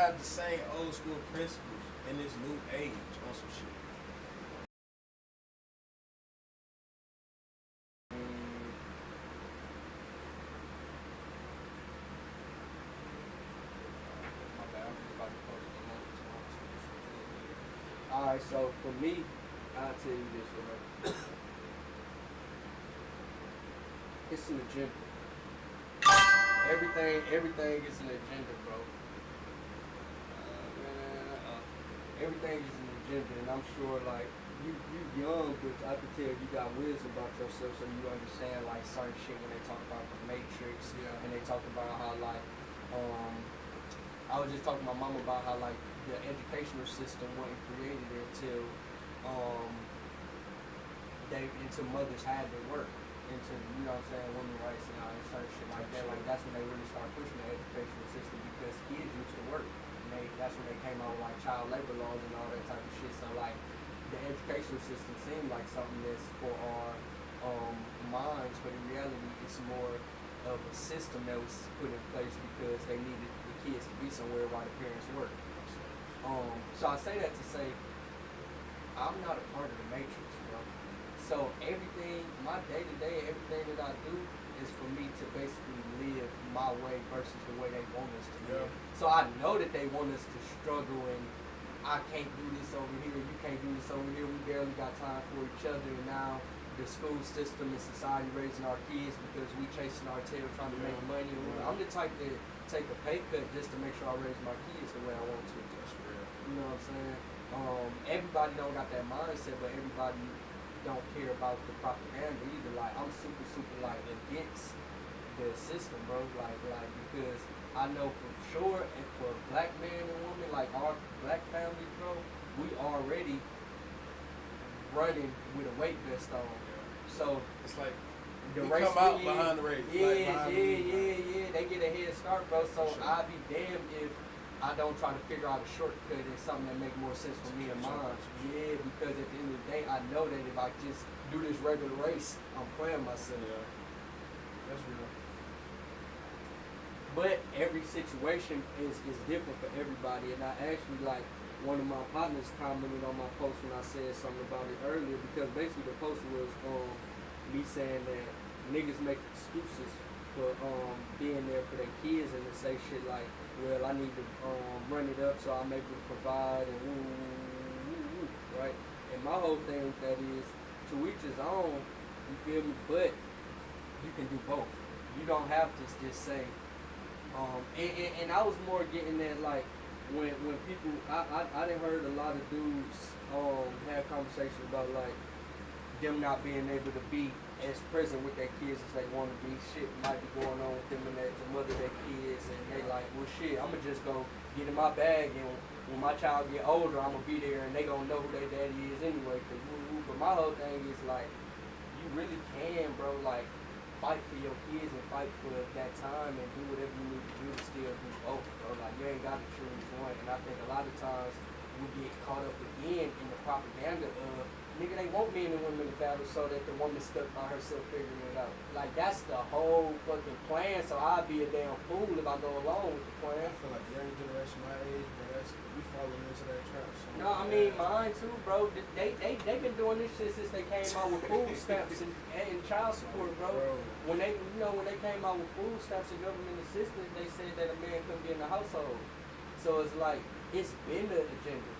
have the same old school principles in this new age on some shit. Alright, so for me, I'll tell you this, right? It's an agenda. Everything is an agenda, bro. Everything is an agenda, and I'm sure, like, you young, but I can tell you got wisdom about yourself, so you understand, like, certain shit when they talk about the Matrix, and they talk about how, like, I was just talking to my mom about how, like, the educational system wasn't created until until mothers had to work, into, you know what I'm saying, women's rights and all that certain shit like that. Like, that's when they really started pushing the educational system, because kids used to work. And that's when they came out with, like, child labor laws and all that type of shit. So, like, the educational system seemed like something that's for our minds, but in reality, it's more of a system that was put in place because they needed the kids to be somewhere while the parents worked. So I say that to say, I'm not a part of the Matrix, bro. So everything, my day-to-day, everything that I do is for me to basically live my way versus the way they want us to live. So I know that they want us to struggle and I can't do this over here, you can't do this over here, we barely got time for each other, and now the school system and society raising our kids because we chasing our tail trying to make money. I'm the type to take a pay cut just to make sure I raise my kids the way I want to. That's real. You know what I'm saying? Everybody don't got that mindset, but everybody don't care about the propaganda either. Like, I'm super like against the system, bro. Like because I know for sure, and for a black man and woman, like our black families, bro, we already running with a weight vest on. So it's like the we race come out we behind the race. Yeah. They get a head start, bro. So sure. I'd be damned if I don't try to figure out a shortcut and something that make more sense for me and mine. Yeah, because at the end of the day, I know that if I just do this regular race, I'm playing myself. Yeah, that's real. But every situation is different for everybody, and I actually, like, one of my partners commented on my post when I said something about it earlier, because basically the post was me saying that niggas make excuses for being there for their kids and to say shit like, well, I need to run it up so I'm able to provide and woo, right? And my whole thing with that is to each his own, you feel me? But you can do both. You don't have to just say, and I was more getting that, like, when people, I done heard a lot of dudes have conversations about, like, them not being able to be as present with their kids as they want to be. Shit might be going on with them and the mother of their kids, and they like, well, shit, I'm gonna just go get in my bag, and when my child get older, I'm gonna be there, and they gonna know who their daddy is anyway. But my whole thing is, like, you really can, bro, like, fight for your kids and fight for that time and do whatever you need to do to still do both, bro. Like, you ain't got to choose one. And I think a lot of times we get caught up again in the propaganda of, nigga, they want men and women to battle so that the woman's stuck by herself figuring it out. Like, that's the whole fucking plan, so I'd be a damn fool if I go along with the plan. I feel like the younger generation my age, we falling into that trap. So no, I mean, mine too, bro. They been doing this shit since they came out with food stamps and child support, bro. When they came out with food stamps and government assistance, they said that a man couldn't be in the household. So it's like, it's been the agenda.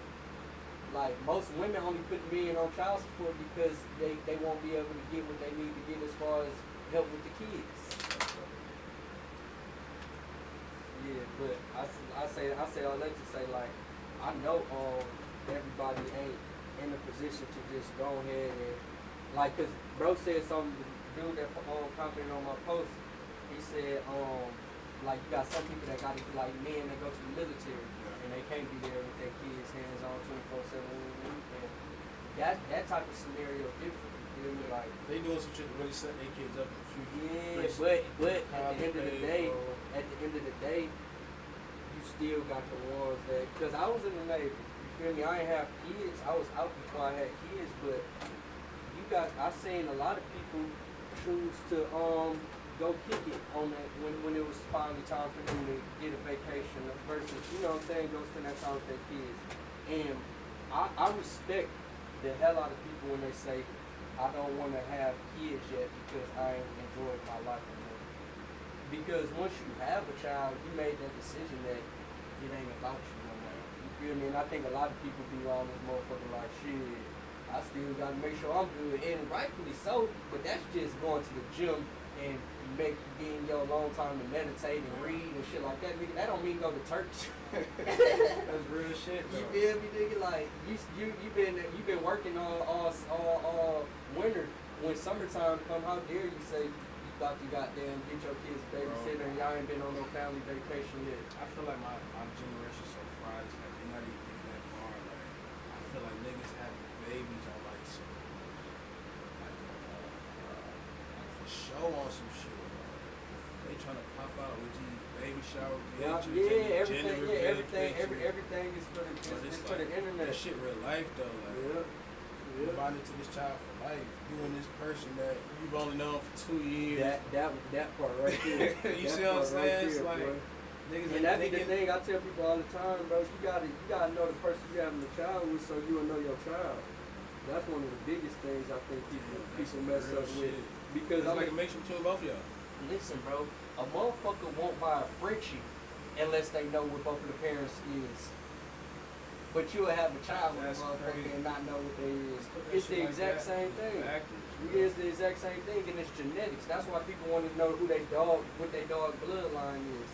Like, most women only put men on child support because they won't be able to get what they need to get as far as help with the kids. Yeah, but I say all that to say, like, I know everybody ain't in a position to just go ahead and, like, cause bro said something, the dude that commented on my post, he said, like, you got some people that gotta be like men that go to the military and they can't be there with their kids hands on 24/7. And that type of scenario is different. You feel me? Like, they doing some shit to really set their kids up in the future. Yeah, but at the end of the day, you still got the ones that, because I was in the Navy. You feel me? I ain't have kids. I was out before I had kids, but I seen a lot of people choose to go kick it on that when it was finally time for them to get a vacation versus, you know what I'm saying, go spend that time with their kids. And I respect the hell out of people when they say, I don't want to have kids yet because I ain't enjoyed my life enough. Because once you have a child, you made that decision that it ain't about you no more. You feel me? And I think a lot of people be around this motherfucker like, shit, I still gotta make sure I'm good. And rightfully so, but that's just going to the gym and make you get in your alone time to meditate and read and shit like that, nigga. That don't mean go to church. That's real shit, though. You feel me, nigga? Like you been working all winter. When summertime come, how dare you say you thought you goddamn get your kids a babysitter and y'all ain't been on no family vacation yet? I feel like my generation's so fried, it's like they're not even thinking that far. Like I feel like niggas have babies on like some like for show on some shit. They trying to pop out with these baby shower pictures. Everything is for the internet. That shit real life though. Like, you're bonding to this child for life. You and this person that you've only known for 2 years. That part right there. You see what I'm saying? It's like niggas. And that's the thing I tell people all the time, bro. You gotta know the person you're having a child with, so you will know your child. That's one of the biggest things I think people mess up with. Because it's like it makes them between both of y'all. Listen, bro, a motherfucker won't buy a Frenchie unless they know what both of the parents is. But you'll have a child with a motherfucker and not know what they is. It's the exact same thing. It's the exact same thing, and it's genetics. That's why people want to know what their dog bloodline is.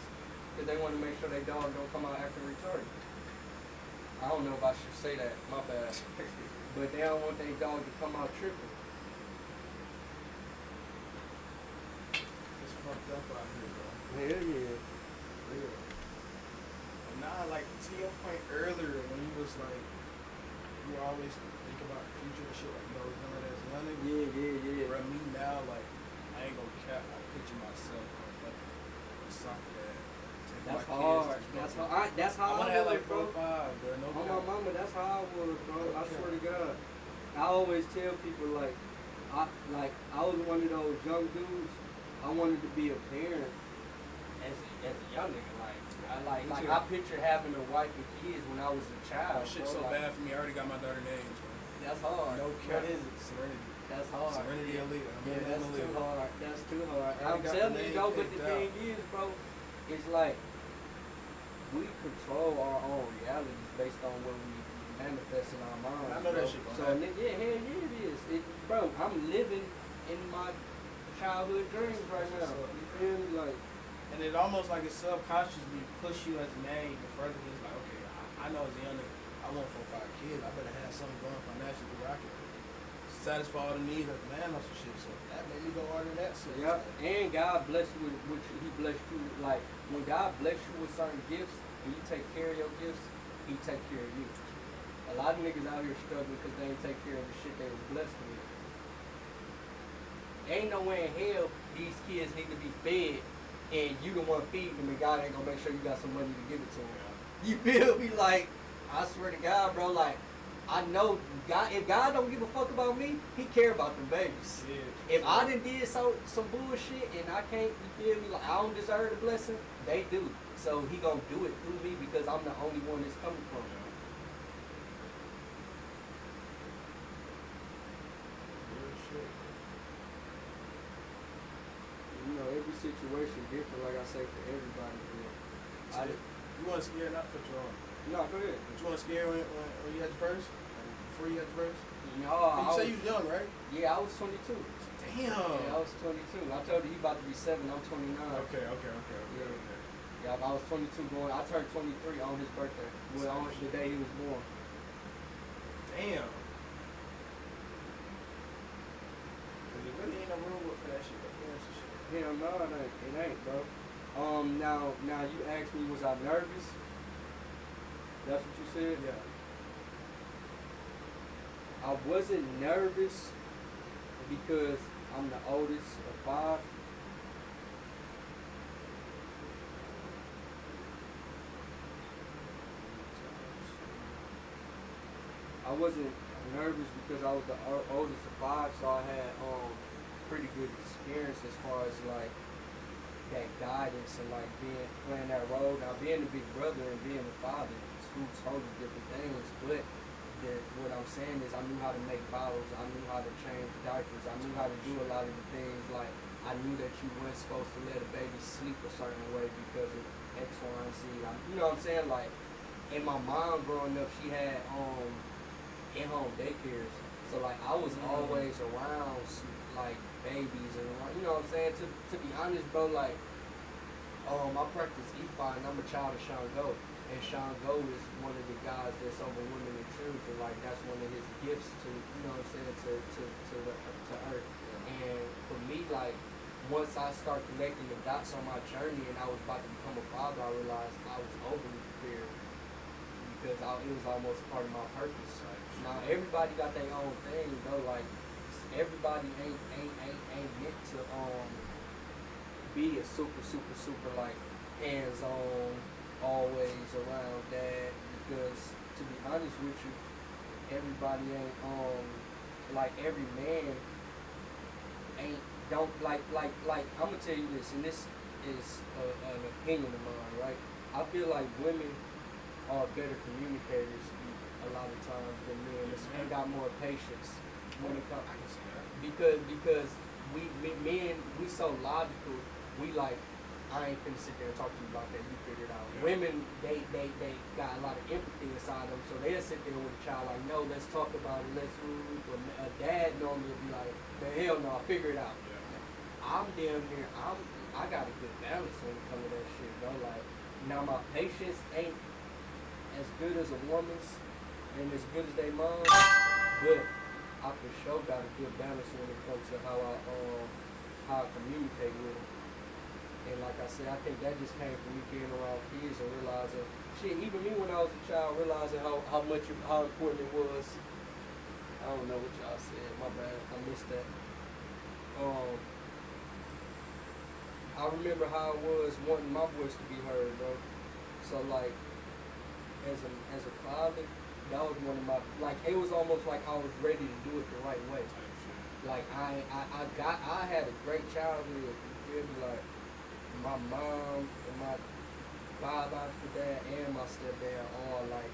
Because they want to make sure their dog don't come out acting retarded. I don't know if I should say that, my bad. But they don't want their dog to come out tripping. It's fucked up out here, bro. Hell yeah. Real. And now, like, to your point earlier, when you was like, you always think about the future and shit, like, you always know that as young nigga. Yeah. Bro, me now, like, I ain't gonna cap, I picture myself on a fucking soccer dad. That's hard. That's how I wanna have like 4 bro. or 5, bro. No On cap. my mama, that's how I was, bro. I swear to God. I always tell people I was one of those young dudes. I wanted to be a parent as a young nigga. I picture having a wife and kids when I was a child. Shit's so bad for me. I already got my daughter named. That's hard. No cap. What is it? Serenity. That's hard. Serenity elite. That's too hard. That's too hard. I I'm got telling the you, name though, but the picked thing is, bro, it's like we control our own realities based on what we manifest in our minds. I know that shit. So, hell yeah, it is. Bro, I'm living in my childhood dreams right now. You feel me? Like, and it almost like it subconsciously push you as a man even further. It's like, okay, I know as a young nigga, I want 4 or 5 kids. I better have something going financially where I can satisfy all the needs of the man or some shit. So that made me go harder than that. So yeah, and God bless you with what He blessed you with. Like, when God bless you with certain gifts and you take care of your gifts, He take care of you. A lot of niggas out here struggling because they ain't take care of the shit they was blessed with. Ain't no way in hell these kids need to be fed and you the one feeding them and God ain't gonna make sure you got some money to give it to them. You feel me? Like, I swear to God, bro, like, I know God, if God don't give a fuck about me, He care about them babies. Yeah, if I done did some bullshit and I can't, you feel me, like I don't deserve the blessing, they do. So He gonna do it through me because I'm the only one that's coming from Him. You know, every situation different, like I say, for everybody. You want to scare, not put you on. No, go ahead. But you want to scare when you had the first? Before you had the first? No, you say you was young, right? Yeah, I was 22. Damn. Yeah, I was 22. I told you about to be 7. I'm 29. Okay. Yeah, I was 22 going. I turned 23 on his birthday. Well, on the day he was born. Damn. Cause there really ain't no room for that shit. Hell no, it ain't, bro. Now you asked me, was I nervous? That's what you said? Yeah. I wasn't nervous because I'm the oldest of 5. I wasn't nervous because I was the oldest of 5, so I had pretty good experience as far as like that guidance and like playing that role. Now being a big brother and being a father, two totally different things. But what I'm saying is I knew how to make bottles, I knew how to change diapers, I knew how to do a lot of the things. Like I knew that you weren't supposed to let a baby sleep a certain way because of X, Y, and Z. You know what I'm saying? Like, and my mom growing up, she had in-home daycares. So like I was always around like babies and you know what I'm saying. To be honest, bro, like I practice EFI and I'm a child of Sean Go. And Sean Go is one of the guys that's over women and children. Like that's one of his gifts to, you know what I'm saying, to Earth. And for me, like once I start connecting the dots on my journey and I was about to become a father, I realized I was overly prepared because it was almost part of my purpose. Now everybody got their own thing though. Like everybody ain't meant to be a super like hands-on, always around dad, because to be honest with you, everybody ain't like every man don't like I'm gonna tell you this, and this is an opinion of mine, right? I feel like women are better communicators a lot of times than men and got more patience when it comes because men we so logical, we like I ain't finna sit there and talk to you about that. You figure it out. Yeah. Women, they got a lot of empathy inside them, so they'll sit there with a child like, no, let's talk about it. Let's. But a dad normally will be like, man, hell no, I'll figure it out. Yeah. I'm damn near. I got a good balance when it comes to that shit, bro. Like now my patience ain't as good as a woman's and as good as they mom's, but I for sure got a good balance when it comes to how I communicate with them. And like I said, I think that just came from me being around kids and realizing, shit, even me when I was a child, realizing how important it was. I don't know what y'all said, my bad, I missed that. I remember how it was wanting my voice to be heard, bro. So like, as a father, that was one of my, like, it was almost like I was ready to do it the right way. Like I had a great childhood, you feel me? Like, my mom and my biological dad and my stepdad all like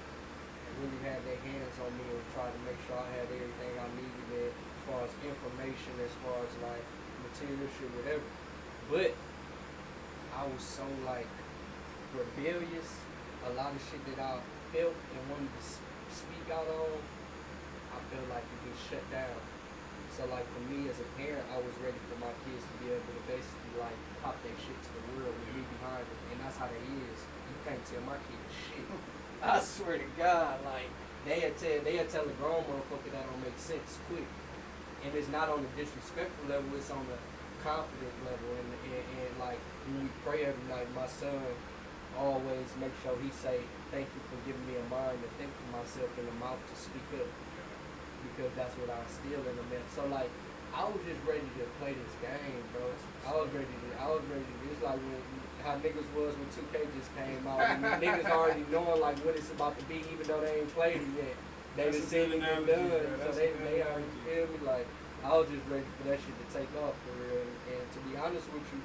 really had their hands on me and tried to make sure I had everything I needed as far as information, as far as like material shit, whatever. But I was so like rebellious. A lot of shit that I felt and wanted to speak out on, I felt like it get shut down. So like for me as a parent, I was ready for my kids to be able to basically like pop their shit to the world and be behind them. And that's how they is. You can't tell my kids shit. I swear to God, like they'll tell a grown motherfucker that don't make sense quick. And it's not on the disrespectful level, it's on the confident level. And like when we pray every night, my son always make sure he say, thank you for giving me a mind to think for myself and a mouth to speak up. Because that's what I instill in them. So like, I was just ready to play this game, bro. I was ready to. It's like how niggas was when 2K just came out. And the niggas already knowing like what it's about to be, even though they ain't played it yet. They just seen it and done. So they already feel me. Like I was just ready for that shit to take off for real. And to be honest with you,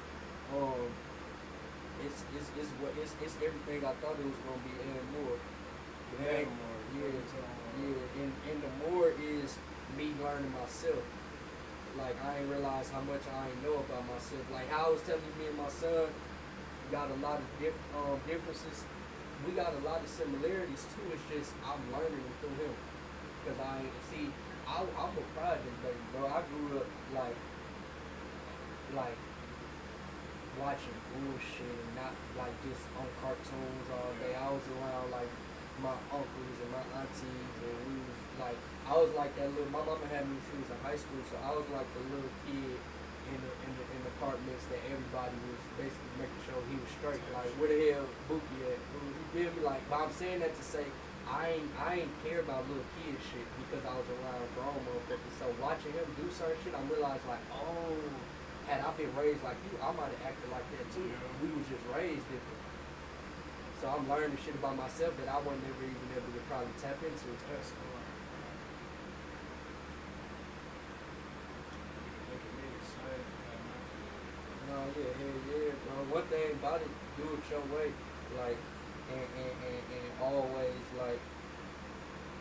it's everything I thought it was gonna be and more. Yeah. And the more is me learning myself. Like I ain't realize how much I ain't know about myself. Like how I was telling you, me and my son got a lot of differences. We got a lot of similarities too. It's just I'm learning through him. Cause I'm a project baby, bro. I grew up like watching bullshit and not like just on cartoons all day. I was around like my uncles and my aunties, and we was like, I was like that little. My mama had me when she was in high school, so I was like the little kid in the apartments that everybody was basically making sure he was straight. Like, where the hell Bookie at? You feel me? Like, but I'm saying that to say I ain't care about little kid shit because I was around grown motherfuckers. So watching him do certain shit, I realized like, oh, had I been raised like you, I might have acted like that too. We was just raised different. So I'm learning shit about myself that I wasn't ever even able to probably tap into. That's cool. No, Oh yeah, yeah, bro. One thing about it, do it your way, like, and always like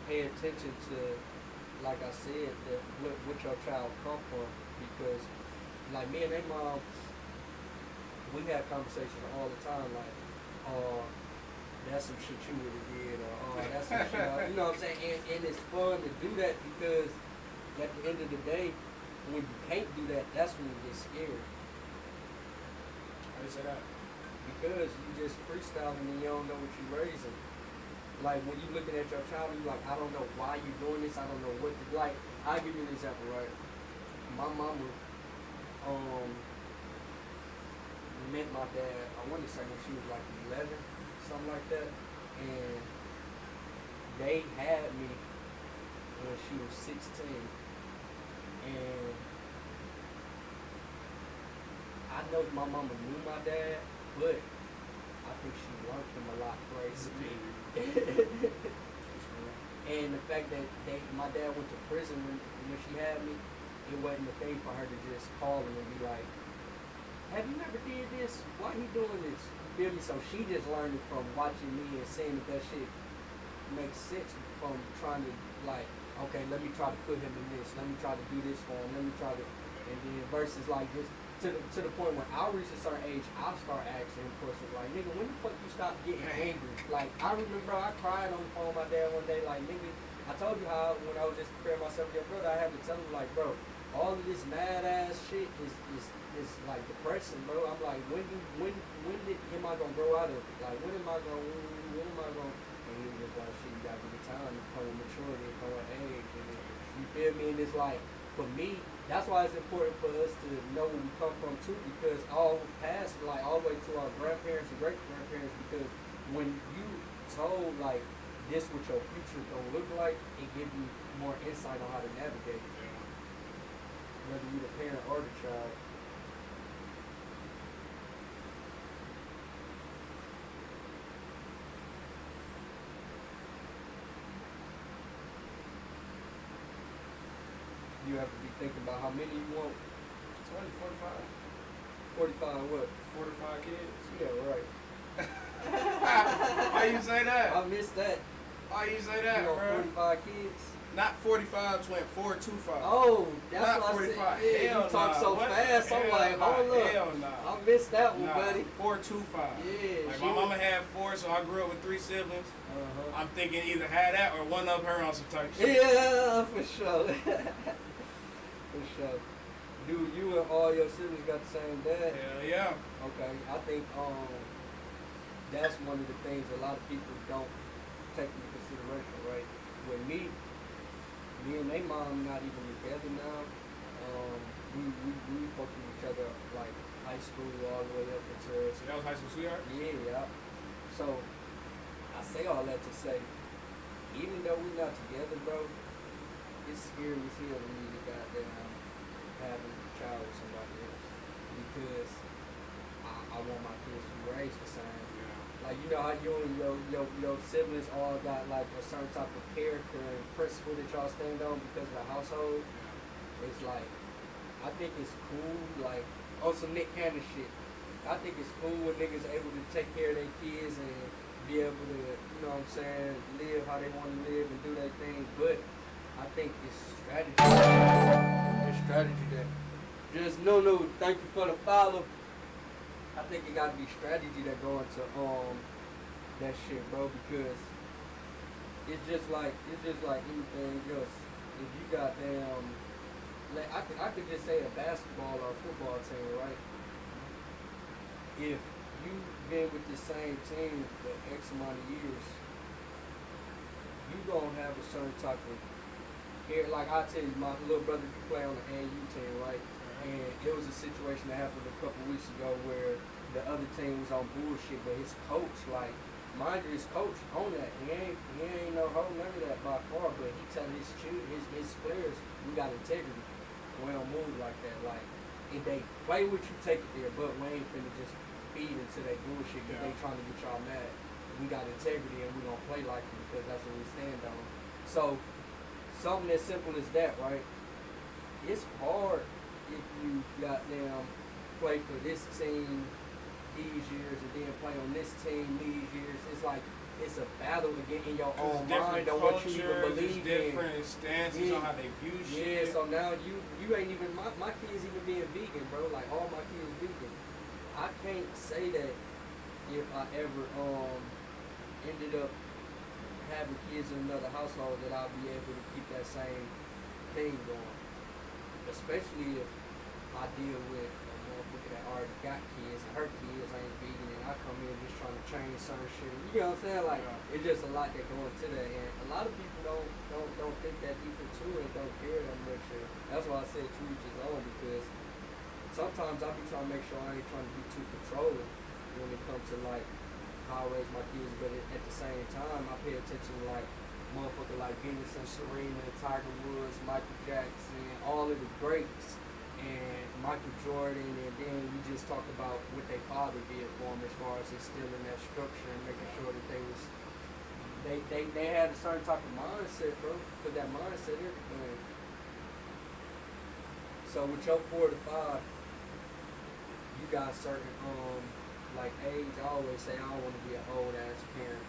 pay attention to, like I said, that what your child come from, because like me and their mom, we have conversations all the time, like, oh, that's some shit you would have did, or oh, that's some shit, you know what I'm saying? And it's fun to do that because at the end of the day, when you can't do that, that's when you get scared. How you say that? Because you just freestyling and you don't know what you're raising. Like when you looking at your child, you like, I don't know why you're doing this. I don't know what to like. I'll give you an example, right? My mama met my dad. I want to say when she was like 11, something like that, and they had me when she was 16, and I know my mama knew my dad, but I think she learned him a lot crazy. And the fact that my dad went to prison when she had me, it wasn't a thing for her to just call him and be like, have you ever did this? Why he doing this? You feel me? So she just learned it from watching me and seeing that shit makes sense from trying to like, okay, let me try to put him in this. Let me try to do this for him. Let me try to, and then versus like just to the point when I reach a certain age, I'll start asking him questions like, nigga, when the fuck you stop getting angry? Like, I remember I cried on the phone with my dad one day, like, nigga, I told you how when I was just preparing myself for your brother, I had to tell him, like, bro, all of this mad ass shit is like depressing, bro. I'm like, when am I gonna grow out of it? Like, when am I gonna, and he was just like, shit, you gotta give it time, you come with maturity, you come with age, and you feel me? And it's like, for me, that's why it's important for us to know where we come from too, because all past, like all the way to our grandparents and great grandparents, because when you told like this what your future gonna look like, it gives you more insight on how to navigate it. Whether you're the parent or the child. You have to be thinking about how many you want. 20, 45. 45 what? 45 kids. Yeah, right. Why you say that? I missed that. Why you say that, You want bro? 45 kids? Not 45, 425. Oh, that's Not what 45. I said. Yeah, Hell you talk nah. so What? fast. I'm Hell like, nah. hold up. Hell nah. I missed that one, Nah, buddy. 425. Yeah, Like she my was- mama had 4, so I grew up with 3 siblings. Uh-huh. I'm thinking either had that or one of her on some type shit. Yeah, for sure. For sure. Dude, you and all your siblings got the same dad? Hell yeah. Okay, I think that's one of the things a lot of people don't take into consideration, right? With me and they mom not even together now. We fucked with each other like high school all the way up until. So that was high school sweetheart? Yeah. So I say all that to say, even though we're not together, bro, it's scary as hell to me to goddamn having a child with somebody else, because I want my kids to be raised the same. Like, you know how you and your siblings all got like a certain type of character and principle that y'all stand on because of the household? It's like, I think it's cool, like, on some Nick Cannon shit. I think it's cool when niggas able to take care of their kids and be able to, you know what I'm saying, live how they want to live and do their thing. But I think it's strategy. It's strategy that just no, thank you for the follow. I think it gotta be strategy that go into that shit, bro, because it's just like anything else. If you got like I could just say a basketball or a football team, right? If you've been with the same team for X amount of years, you gonna have a certain type of care. Like I tell you, my little brother play on the AU team, right? And it was a situation that happened a couple weeks ago where the other team was on bullshit, but his coach, like, mind you, his coach on that. He ain't no hoe, none of that by far, but he telling his players, we got integrity. We don't move like that. Like, if they play with you, take it there, but we ain't finna just feed into that bullshit because they trying to get y'all mad. We got integrity and we gonna play like it because that's what we stand on. So, something as simple as that, right? It's hard if you goddamn play for this team these years and then play on this team these years. It's like it's a battle again in your own mind on what you even believe in. Different stances on how they view shit. Yeah, so now you ain't even my kids even being vegan, bro. Like all my kids vegan. I can't say that if I ever ended up having kids in another household that I'll be able to keep that same thing going. Especially if I deal with a motherfucker that already got kids and her kids ain't vegan and I come in just trying to change certain shit. You know what I'm saying? Like it's just a lot that go into that, and a lot of people don't think that deep into it, don't care that much. And that's why I said to each his own, because sometimes I be trying to make sure I ain't trying to be too controlling when it comes to like how I raise my kids, but at the same time I pay attention to like motherfucker like Venus and Serena, Tiger Woods, Michael Jackson, all of the greats, and Michael Jordan, and then we just talked about what their father did for them as far as instilling that structure and making sure that they had a certain type of mindset, bro. Put that mindset in everything. So with your 4 to 5, you got certain like age. I always say I don't want to be an old ass parent.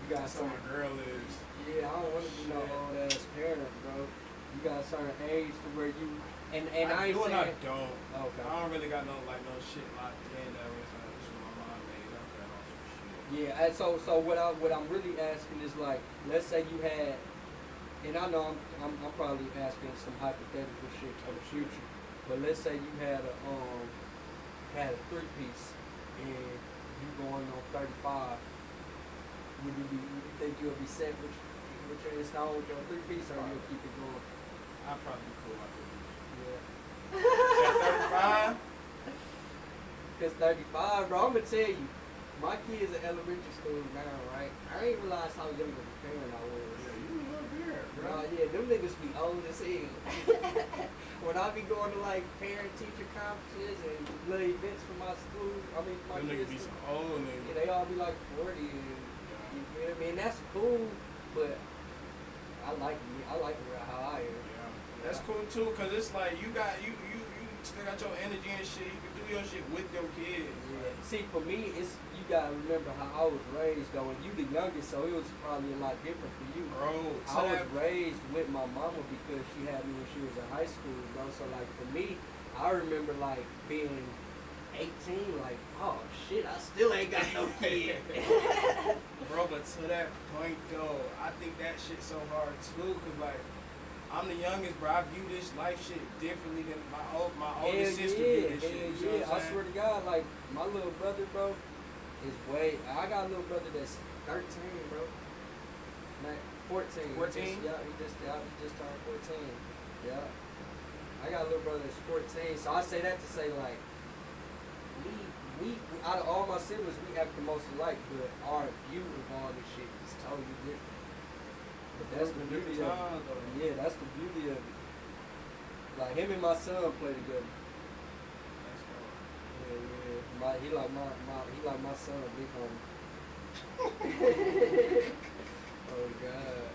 You got That's what my girl is. Yeah, I don't want to be no old ass parent, bro. You got a certain age to where you and I ain't saying I don't. Okay. I don't really got no shit locked in that was my mom made up that on some shit. Yeah, and so what I'm really asking is like, let's say you had, and I know I'm probably asking some hypothetical shit for the future, but let's say you had a 3-piece and you going on 35. Would you think you'll be set with your install with your 3-piece, or you'll keep it going? I'd probably be cool after this. Yeah. 35? Because 35, bro, I'm gonna tell you, my kids are elementary school now, right? I didn't realize how young of a parent I was. Yeah, you was up here, bro. Yeah, them niggas be old as hell. When I be going to like parent-teacher conferences and little events for my school, for my them kids, niggas be some old niggas. yeah, they all be like 40 and you feel me? And that's cool, but I like how I am. Yeah. That's cool too, cause it's like you still got your energy and shit. You can do your shit with your kids. Yeah. See, for me, you gotta remember how I was raised though, and you the youngest, so it was probably a lot different for you. Bro, I was raised with my mama because she had me when she was in high school, bro. So like for me, I remember like being 18, like, oh shit, I still ain't got no kid. Bro, but to that point though, I think that shit's so hard too, cause like I'm the youngest, bro. I view this life shit differently than my older sister view this shit. You know what I'm I saying? swear to God, like my little brother, bro, is way. I got a little brother that's 13, bro. Like 14. 14? He just turned 14. Yeah. I got a little brother that's 14. So I say that to say like, we out of all my siblings, we act the most alike, but our view of all this shit is totally different. But that's the beauty of it. Yeah, that's the beauty of it. Like him and my son play together. Yeah. He like my son, big homie. Oh God.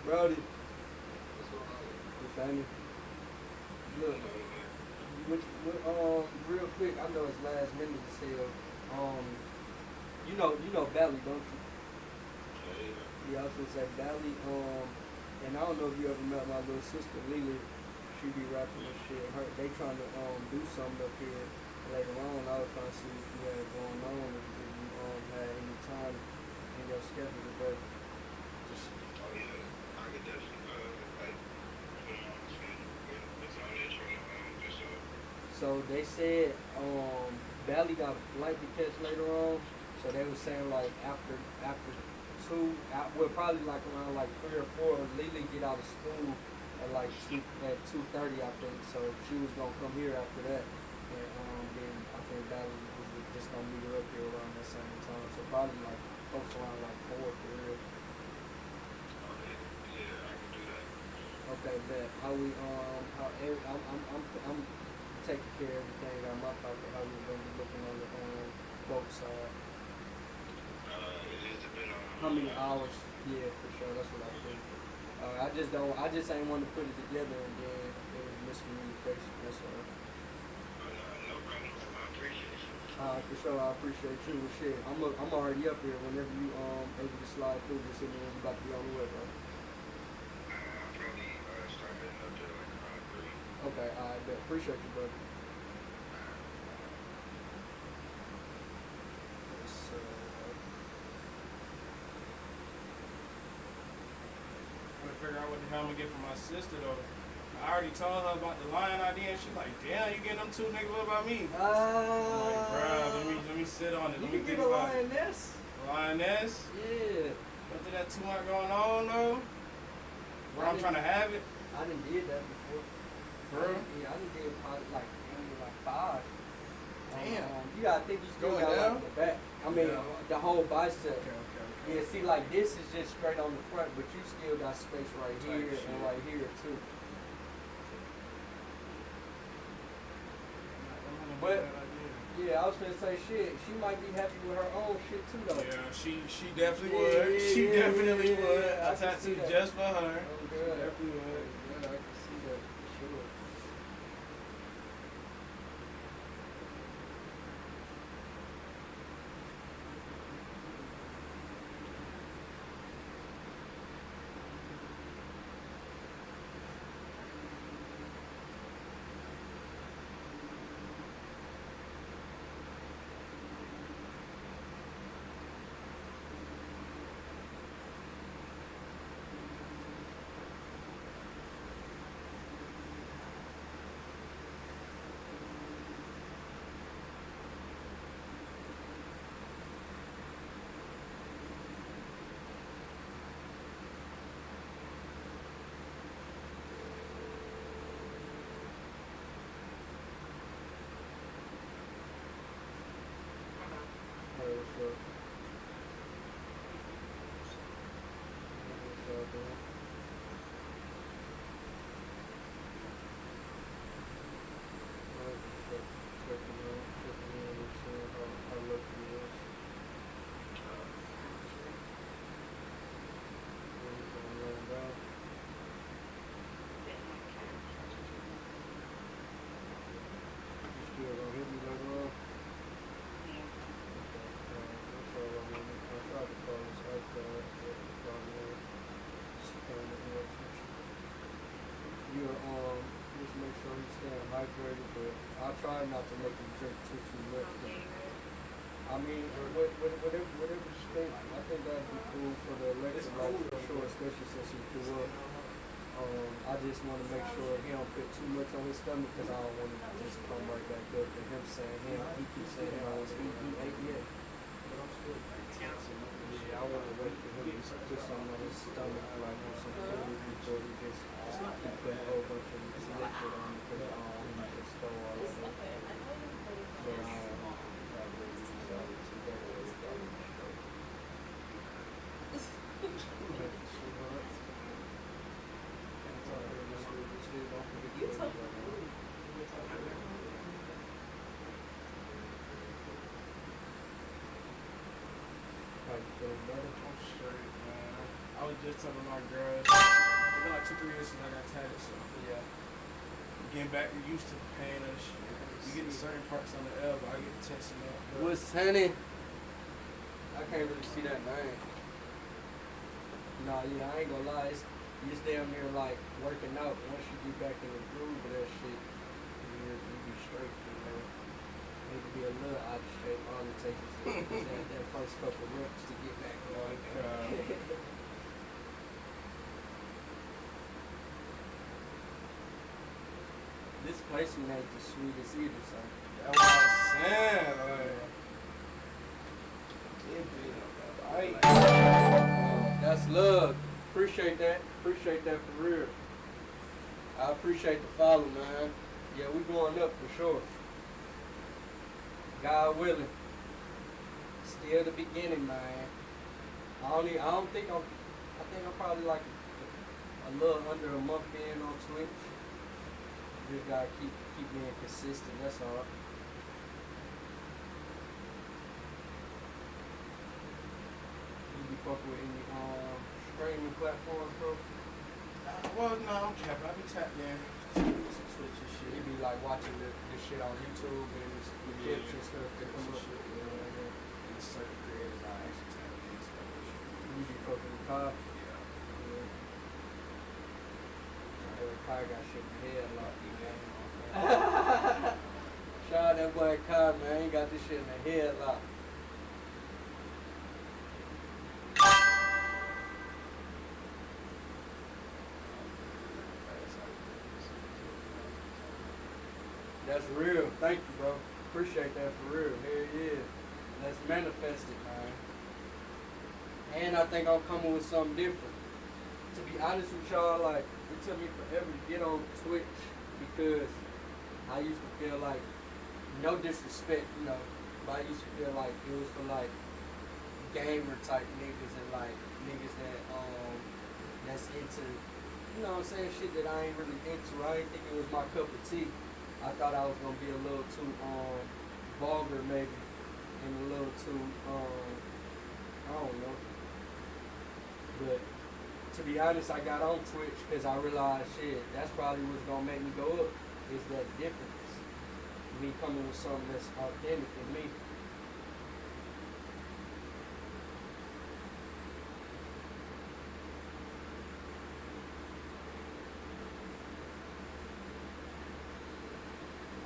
Brody. What's happening? Look, real quick, I know it's last minute as hell. You know Bally, don't you? Yeah, I was gonna say Bally, and I don't know if you ever met my little sister Lily. She be rapping and shit. They trying to do something up here later on. I was trying to see what you had going on, if you had any time in your schedule, but just so they said Valley got a flight to catch later on. So they were saying like after probably like around like 3 or 4, Lily get out of school at like 2:30 I think. So she was gonna come here after that, and then I think Valley was just gonna meet her up here around that same time. So probably like post around like 4 for real. Okay, yeah, I can do that. Okay, bet. How we I'm taking care of everything out my pocket. How we gonna be looking on the boat side? It just depends on How many hours? Yeah, for sure. That's what I think. I just don't. I just ain't want to put it together and then it was miscommunication. That's all. no problem. I appreciate you. For sure. I appreciate you. Well, shit, I'm already up here. Whenever you able to slide through, just hit me when you about to be on the way, bro. I'll probably start heading up there like around 3. Okay. I bet. Appreciate you, brother. I'm gonna figure out what the hell I'm gonna get for my sister though. I already told her about the lion idea and she like, damn, you getting them too, nigga, what about me? I'm like, bruh, let me sit on it. You Let me can think get a about it. lioness. Lioness? Yeah. Nothing that too much going on though. Where I'm trying to have it. I done did that before. For real? Yeah, I done did probably like 5. Damn. You gotta think you still Going got down? like the back. I mean, Yeah. the whole bicep. Okay. Yeah, see, like this is just straight on the front, but you still got space right Type here shit. and right here too. But yeah, I was gonna say shit. She might be happy with her own shit too, though. Yeah, she definitely Yeah, would. yeah, She yeah, definitely yeah, would. yeah, I A can see tattoo that. just for her. Oh, She good. definitely would. Yeah, I can see that for sure. Hey, what's up? What's up, man? Checking in and seeing how lucky he is. When he's gonna land out. You still gonna hit me later on? That's all I wanted. I tried to call his iPad, but it's probably spam it or something. You're just make sure he's staying hydrated, but I try not to make him drink too much. I mean, whatever you think, I think that'd be cool for the electrolyte for sure, especially since he threw up. I just want to make sure he don't put too much on his stomach because I don't want him to just come right back up and him saying he keeps saying he ate yet. Yeah, I want to wait for him to put something on his stomach, like some food before he just put a whole bunch of liquid on it because I don't want him to just throw all of it. How you feeling better? I'm straight, man. I was just telling my girl, it's been like 2-3 years since I got tatted, so Yeah. getting back used to the pain and shit. You get certain parts on the elbow, I get testing up. What's honey? I can't really see that name. Nah, yeah, I ain't gonna lie. It's damn near like working out. Once you get back in the groove of that shit, you be straight, you know. Need to be a little out of shape. All it takes is that first couple reps to get back on. This placement ain't the sweetest either, so. That's what I'm saying, like. It be alright. That's love. Appreciate that. Appreciate that for real. I appreciate the follow, man. Yeah, we going up for sure. God willing. Still the beginning, man. I think I'm probably like a little under a month in on Twitch. Just gotta keep being consistent. That's all. You be fucking with any streaming platforms, bro? Well, no, I'm capping. I be tapped in to Twitch and shit. You be like watching the shit on YouTube and the clips and stuff that come up. Shit, yeah. And certain creators I actually tap into that shit. You be fucking with Kai. Yeah. Kai got shit in the head a lot. Yeah. Shout out that boy Kai, man. He got this shit in the head a lot. That's real. Thank you, bro. Appreciate that for real. Here it is. Let's manifest it, man. And I think I'm coming with something different. To be honest with y'all, like, it took me forever to get on Twitch because I used to feel like, no disrespect, you know, but I used to feel like it was for like gamer type niggas and like niggas that that's into, you know what I'm saying, shit that I ain't really into. I didn't think it was my cup of tea. I thought I was gonna be a little too vulgar maybe and a little too I don't know. But to be honest, I got on Twitch because I realized shit, that's probably what's gonna make me go up, is that difference. Me coming with something that's authentic in me.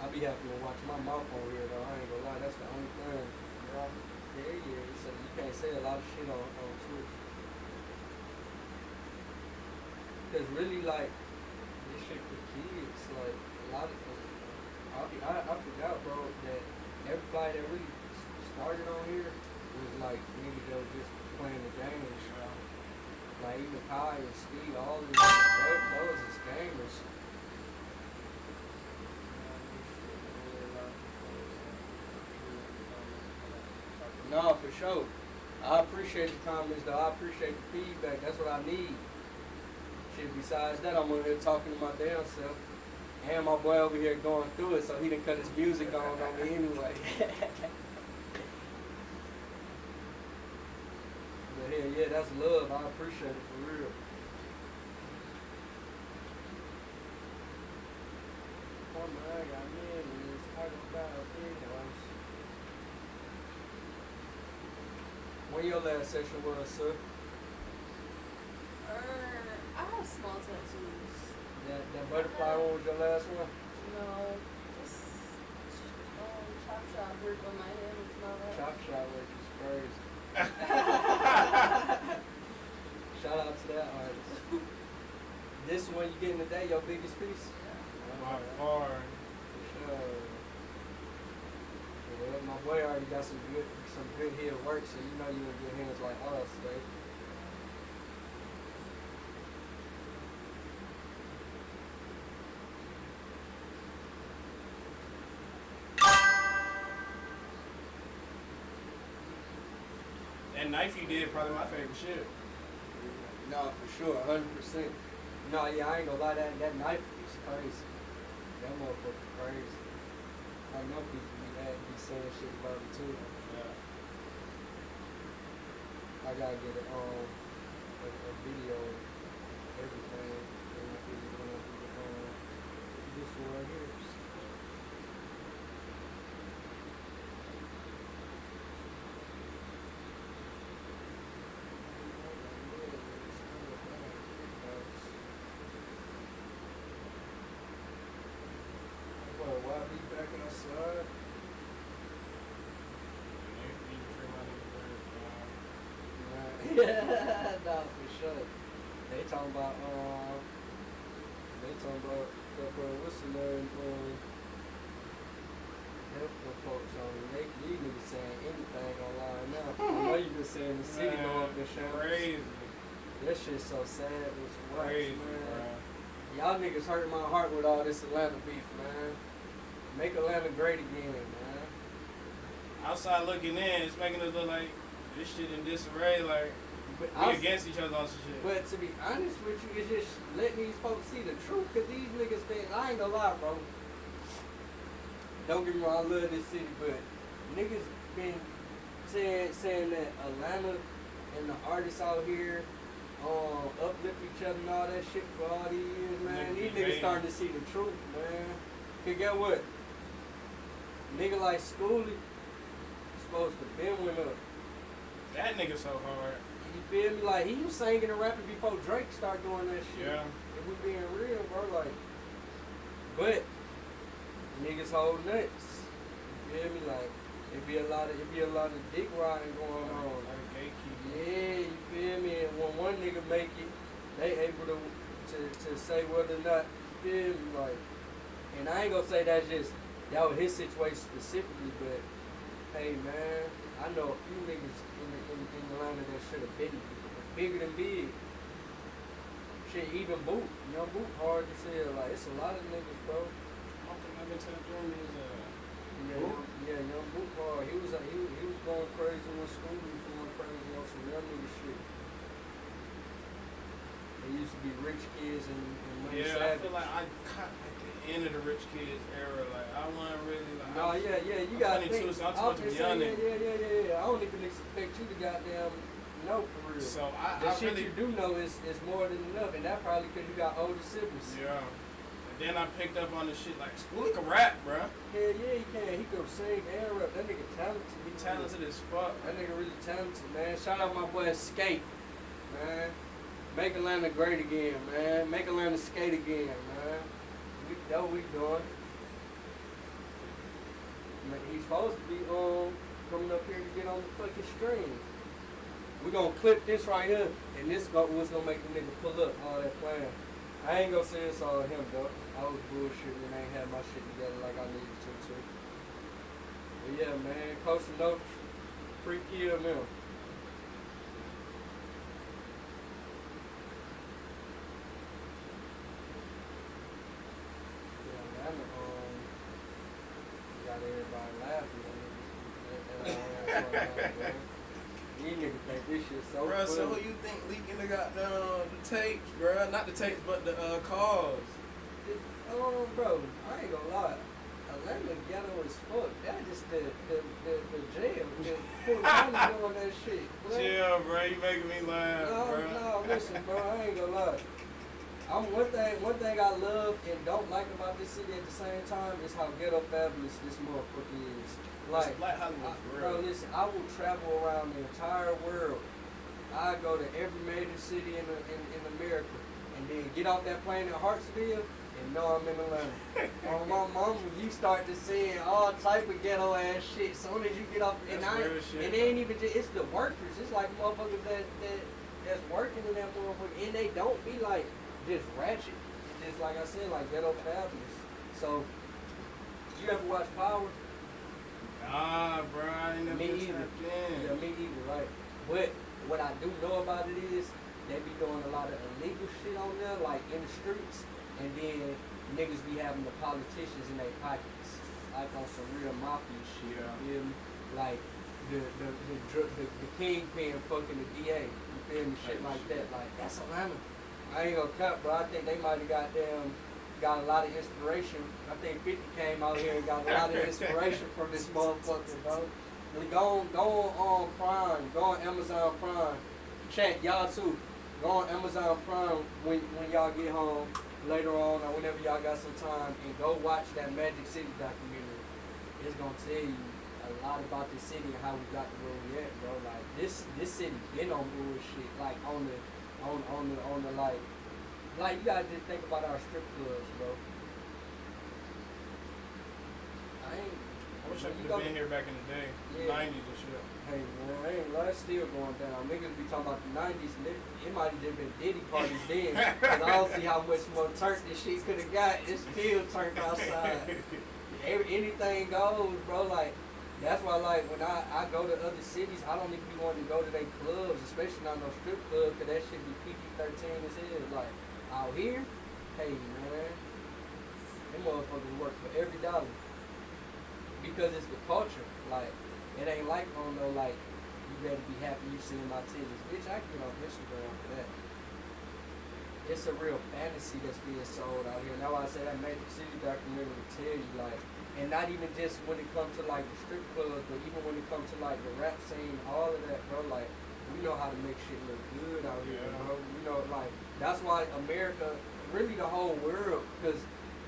I be happy to watch my mouth on here though, I ain't gonna lie, that's the only thing. Yeah, so you can't say a lot of shit on Twitch. Cause really like, this shit for kids, like a lot of I forgot, bro, that everybody that really started on here was like niggas that were just playing the game. Like even Kai and Steve, all of them, those is gamers. No, for sure. I appreciate the comments though. I appreciate the feedback. That's what I need. Shit, besides that, I'm over here talking to my damn self. And my boy over here going through it, so he done cut his music on me anyway. But yeah, that's love. I appreciate it for real. Oh my God, man, it's talking about videos. When your last session was, sir? I have small tattoos. That butterfly one was your last one? No, just chop shop work on my head is not right. Chop shop work is crazy. Shout out to that artist. This one you getting today, your biggest piece? By far. For sure. Yeah, my boy already got some good here work, so you know you in good hands like us, right? That knife you did probably my favorite shit. No, for sure, 100%. No, yeah, I ain't gonna lie, that knife is crazy. That motherfucker crazy. I know people be saying shit about it too. Yeah. I gotta get a video of everything when I do this one right here. Why be back outside? Yeah, nah, for sure. They talking about what's the name? Help the folks on these niggas saying anything online now. I know you been saying the city go up the show. Crazy. That shit's so sad. It's Crazy, man. bro. Y'all niggas hurt my heart with all this Atlanta beef, man. Make Atlanta great again, man. Outside looking in, it's making it look like this shit in disarray. Like But We against each other on some shit. But to be honest with you, it's just letting these folks see the truth. Cause these niggas think, I ain't gonna lie, bro. Don't get me wrong, I love this city, but niggas been saying that Atlanta and the artists out here uplift each other and all that shit for all these years, man. These niggas starting to see the truth, man. Cause get what? Nigga like Schoolie supposed to been went up. That nigga so hard. You feel me? Like, he was singing and rapping before Drake started doing that shit. Yeah. If we being real, bro, like, but niggas hold nuts. You feel me? Like, it be a lot of dick riding going on. Like gatekeeping. Yeah, you feel me? And when one nigga make it, they able to say whether or not, you feel me? Like, and I ain't gonna say that was his situation specifically, but hey man, I know a few niggas in Atlanta that should have been bigger than big. Shit, even Boot, Young Boot hard to sell. Like, it's a lot of niggas, bro. I don't think I've been to the room Yeah, Young Boot hard. He was going crazy when school was going crazy on some young nigga shit. They used to be rich kids and money Yeah, savage. I feel like I caught at the end of the rich kids era. Like, I wasn't really like. No, yeah, you I'm got 22, so I'm I was supposed to be gonna young. say, yeah. I don't even expect you to goddamn know for real. So The I shit really. you do know is more than enough, and that probably because you got older siblings. Yeah. And then I picked up on the shit like Schoolie can rap, bruh. Hell yeah, he can. He can sing and rap. That nigga talented. He talented as fuck. That nigga really talented, man. Shout out my boy Skate, man. Make Atlanta great again, man. Make Atlanta skate again, man. That's what we doing. Man, he's supposed to be coming up here to get on the fucking stream. We gonna clip this right here, and this what's gonna make the nigga pull up all that plan. I ain't gonna say it's all him though. I was bullshitting and I ain't had my shit together like I needed to too. But yeah, man, Coach Note, free kill now. Yeah, man, got everybody laughing. These niggas think this shit so Bruh, funny. so who you think leaking the goddamn the tapes, bruh? Not the tapes, but the calls. Bro, I ain't gonna lie. Atlanta ghetto as fuck. That just the jail. The poor money doing that shit. Bro. Chill, bruh. You making me laugh, bruh. No, listen, bro. I ain't gonna lie. One thing I love and don't like about this city at the same time is how ghetto fabulous this motherfucker is. Like, Black Hollywood, for real. bro, listen, I will travel around the entire world. I go to every major city in America, and then get off that plane in Hartsville and know I'm in Atlanta. On my mama, you start to see all type of ghetto ass shit. Soon as you get off, and it ain't even just, it's the workers. It's like motherfuckers that's working in that motherfucker, and they don't be like just ratchet. It's just like I said, like ghetto fabulous. So, you ever watch Power? Nah, bro, I ain't never Me been either. tapped in. Yeah, me either, right? But what I do know about it is they be doing a lot of illegal shit on there, like in the streets, and then niggas be having the politicians in their pockets, like on some real mafia shit. Yeah. You feel me? Like the kingpin fucking the DA. You feel me? Shit like that. Like that's Atlanta. I ain't gonna cut, bro. I think they might have got a lot of inspiration. I think 50 came out here and got a lot of inspiration from this motherfucker, bro. Go on Prime, go on Amazon Prime. Chat, y'all too. Go on Amazon Prime when y'all get home later on or whenever y'all got some time and go watch that Magic City documentary. It's gonna tell you a lot about this city and how we got to where we at, bro. Like this city been on bullshit, like on the like you gotta just think about our strip clubs, bro. I wish I could have been here back in the day, Yeah. 90s and shit. Hey man, I ain't lie, it's still going down. Niggas be talking about the 90s, and it might have just been Diddy parties then. Cause I don't see how much more turnt this shit could have got. It's still turned outside. Anything goes, bro. Like, that's why, like, when I go to other cities, I don't even be wanting to go to their clubs, especially not no strip club, cause that shit be PG-13 as hell. Like, out here, hey man, them motherfuckers work for every dollar. Because it's the culture. Like, it ain't like on no, like, you better be happy you seeing my titties. Bitch, I get on Instagram for that. It's a real fantasy that's being sold out here. And that's why I say that Magic City documentary will tell you, like, and not even just when it comes to like the strip clubs, but even when it comes to like the rap scene, all of that, bro. Like, we know how to make shit look good out here, bro. You know, like, that's why America, really the whole world, because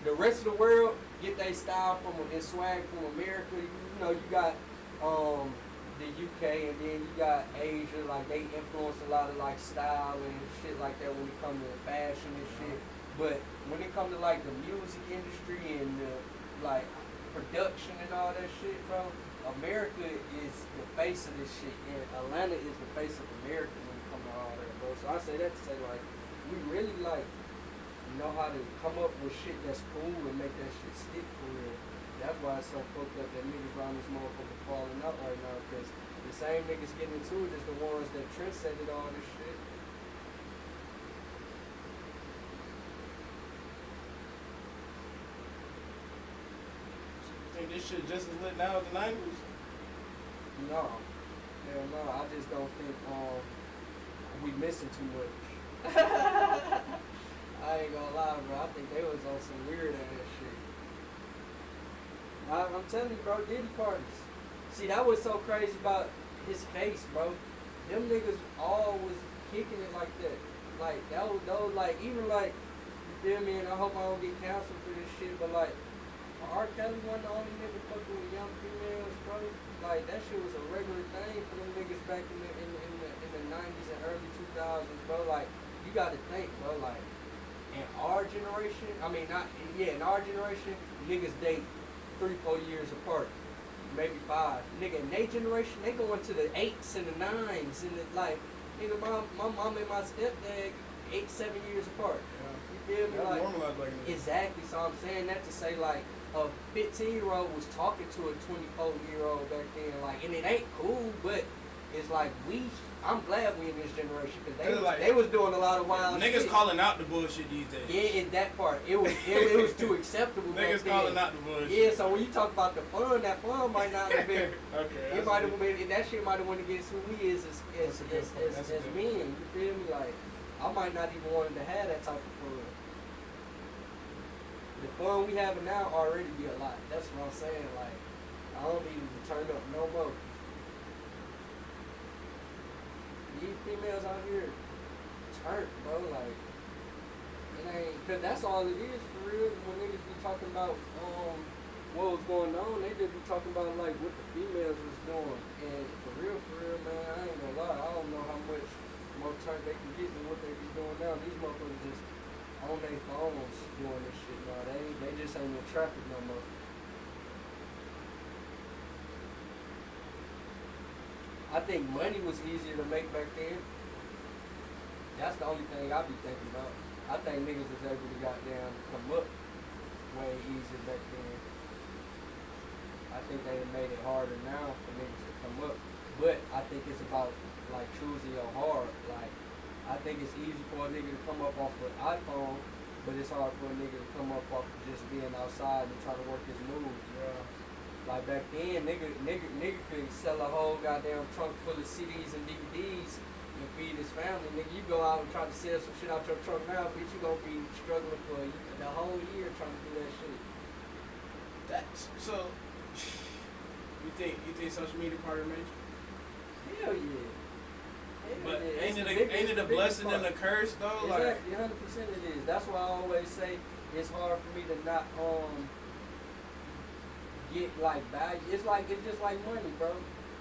the rest of the world get their style from and swag from America. You know, you got the UK, and then you got Asia. Like, they influence a lot of like style and shit like that when it comes to fashion and shit. But when it comes to like the music industry and the like production and all that shit, bro, America is the face of this shit, and Atlanta is the face of America when it comes to all that, bro. So I say that to say, like, we really like know how to come up with shit that's cool and make that shit stick for real. That's why it's so fucked up that niggas around this motherfucker falling out right now, because the same niggas getting into it is the ones that trendsetted all this shit. Think this shit just as lit now as the 90s? No. Hell no. I just don't think we missing too much. I ain't gonna lie, bro. I think they was on some weird ass shit. I'm telling you, bro, Diddy parties. See, that was so crazy about his case, bro. Them niggas all was kicking it like that. Like, that was like, even like, you feel me? And I hope I don't get canceled for this shit, but like, R. Kelly wasn't the only nigga fucking with young females, bro. Like, that shit was a regular thing for them niggas back in the 90s and early 2000s, bro. Like, you gotta think, bro, like, in our generation, in our generation, niggas date 3-4 years apart, maybe 5. Nigga, in their generation, they going to the 8s and the 9s, and the, like, nigga, my mom and my stepdad 8-7 years apart. You feel me? That's like, normalized back then. exactly. So I'm saying that to say, like, a 15-year-old was talking to a 24-year-old back then, like, and it ain't cool, but it's like I'm glad we in this generation, because they was doing a lot of wild niggas shit. calling out the bullshit these days. Yeah, in that part, it was too acceptable. Niggas calling out the bullshit. Yeah, so when you talk about the fun, that fun might not have been. Okay. It might have been, that shit might have went against who we is as men. You feel me? Like, I might not even wanted to have that type of fun. The fun we having now already be a lot. That's what I'm saying. Like, I don't need to turn up no more. These females out here turn, bro. Like, it ain't, cause that's all it is for real. When niggas be talking about what was going on, they just be talking about like what the females was doing. And for real, man, I ain't gonna lie. I don't know how much more turn they can get than what they be doing now. These motherfuckers just on their phones doing this shit now. They just ain't in traffic no more. I think money was easier to make back then. That's the only thing I be thinking about. I think niggas was able to goddamn come up way easier back then. I think they made it harder now for niggas to come up. But I think it's about like choosing your heart. Like, I think it's easy for a nigga to come up off an iPhone, but it's hard for a nigga to come up off of just being outside and trying to work his moves. Yeah. Like back then, nigga could sell a whole goddamn trunk full of CDs and DVDs and feed his family. Nigga, you go out and try to sell some shit out your trunk now, bitch, you gonna be struggling for the whole year trying to do that shit. That's so. You think social media part of the major? Hell yeah. But ain't it a blessing and a curse though? Exactly, 100% it is. That's why I always say it's hard for me to not get like value. It's just like money, bro.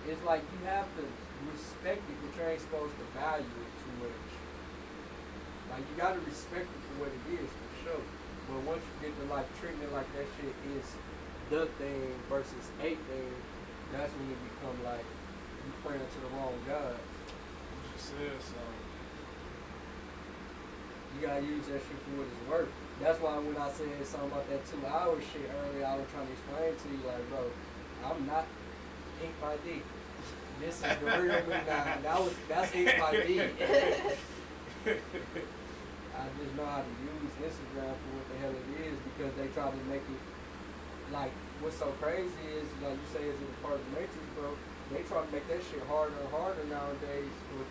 It's like you have to respect it, but you ain't supposed to value it too much. Like, you gotta respect it for what it is, for sure. But once you get to like treating it like that shit is the thing versus a thing, that's when you become like you praying to the wrong God. You just said so. You gotta use that shit for what it's worth. That's why when I said something about that 2-hour shit earlier, I was trying to explain to you, like, bro, I'm not Ink by D. This is the real me now. That's Ink by D. I just know how to use Instagram for what the hell it is, because they try to make it, like, what's so crazy is, like you say, it's a part of the matrix, bro. they try to make that shit harder and harder nowadays for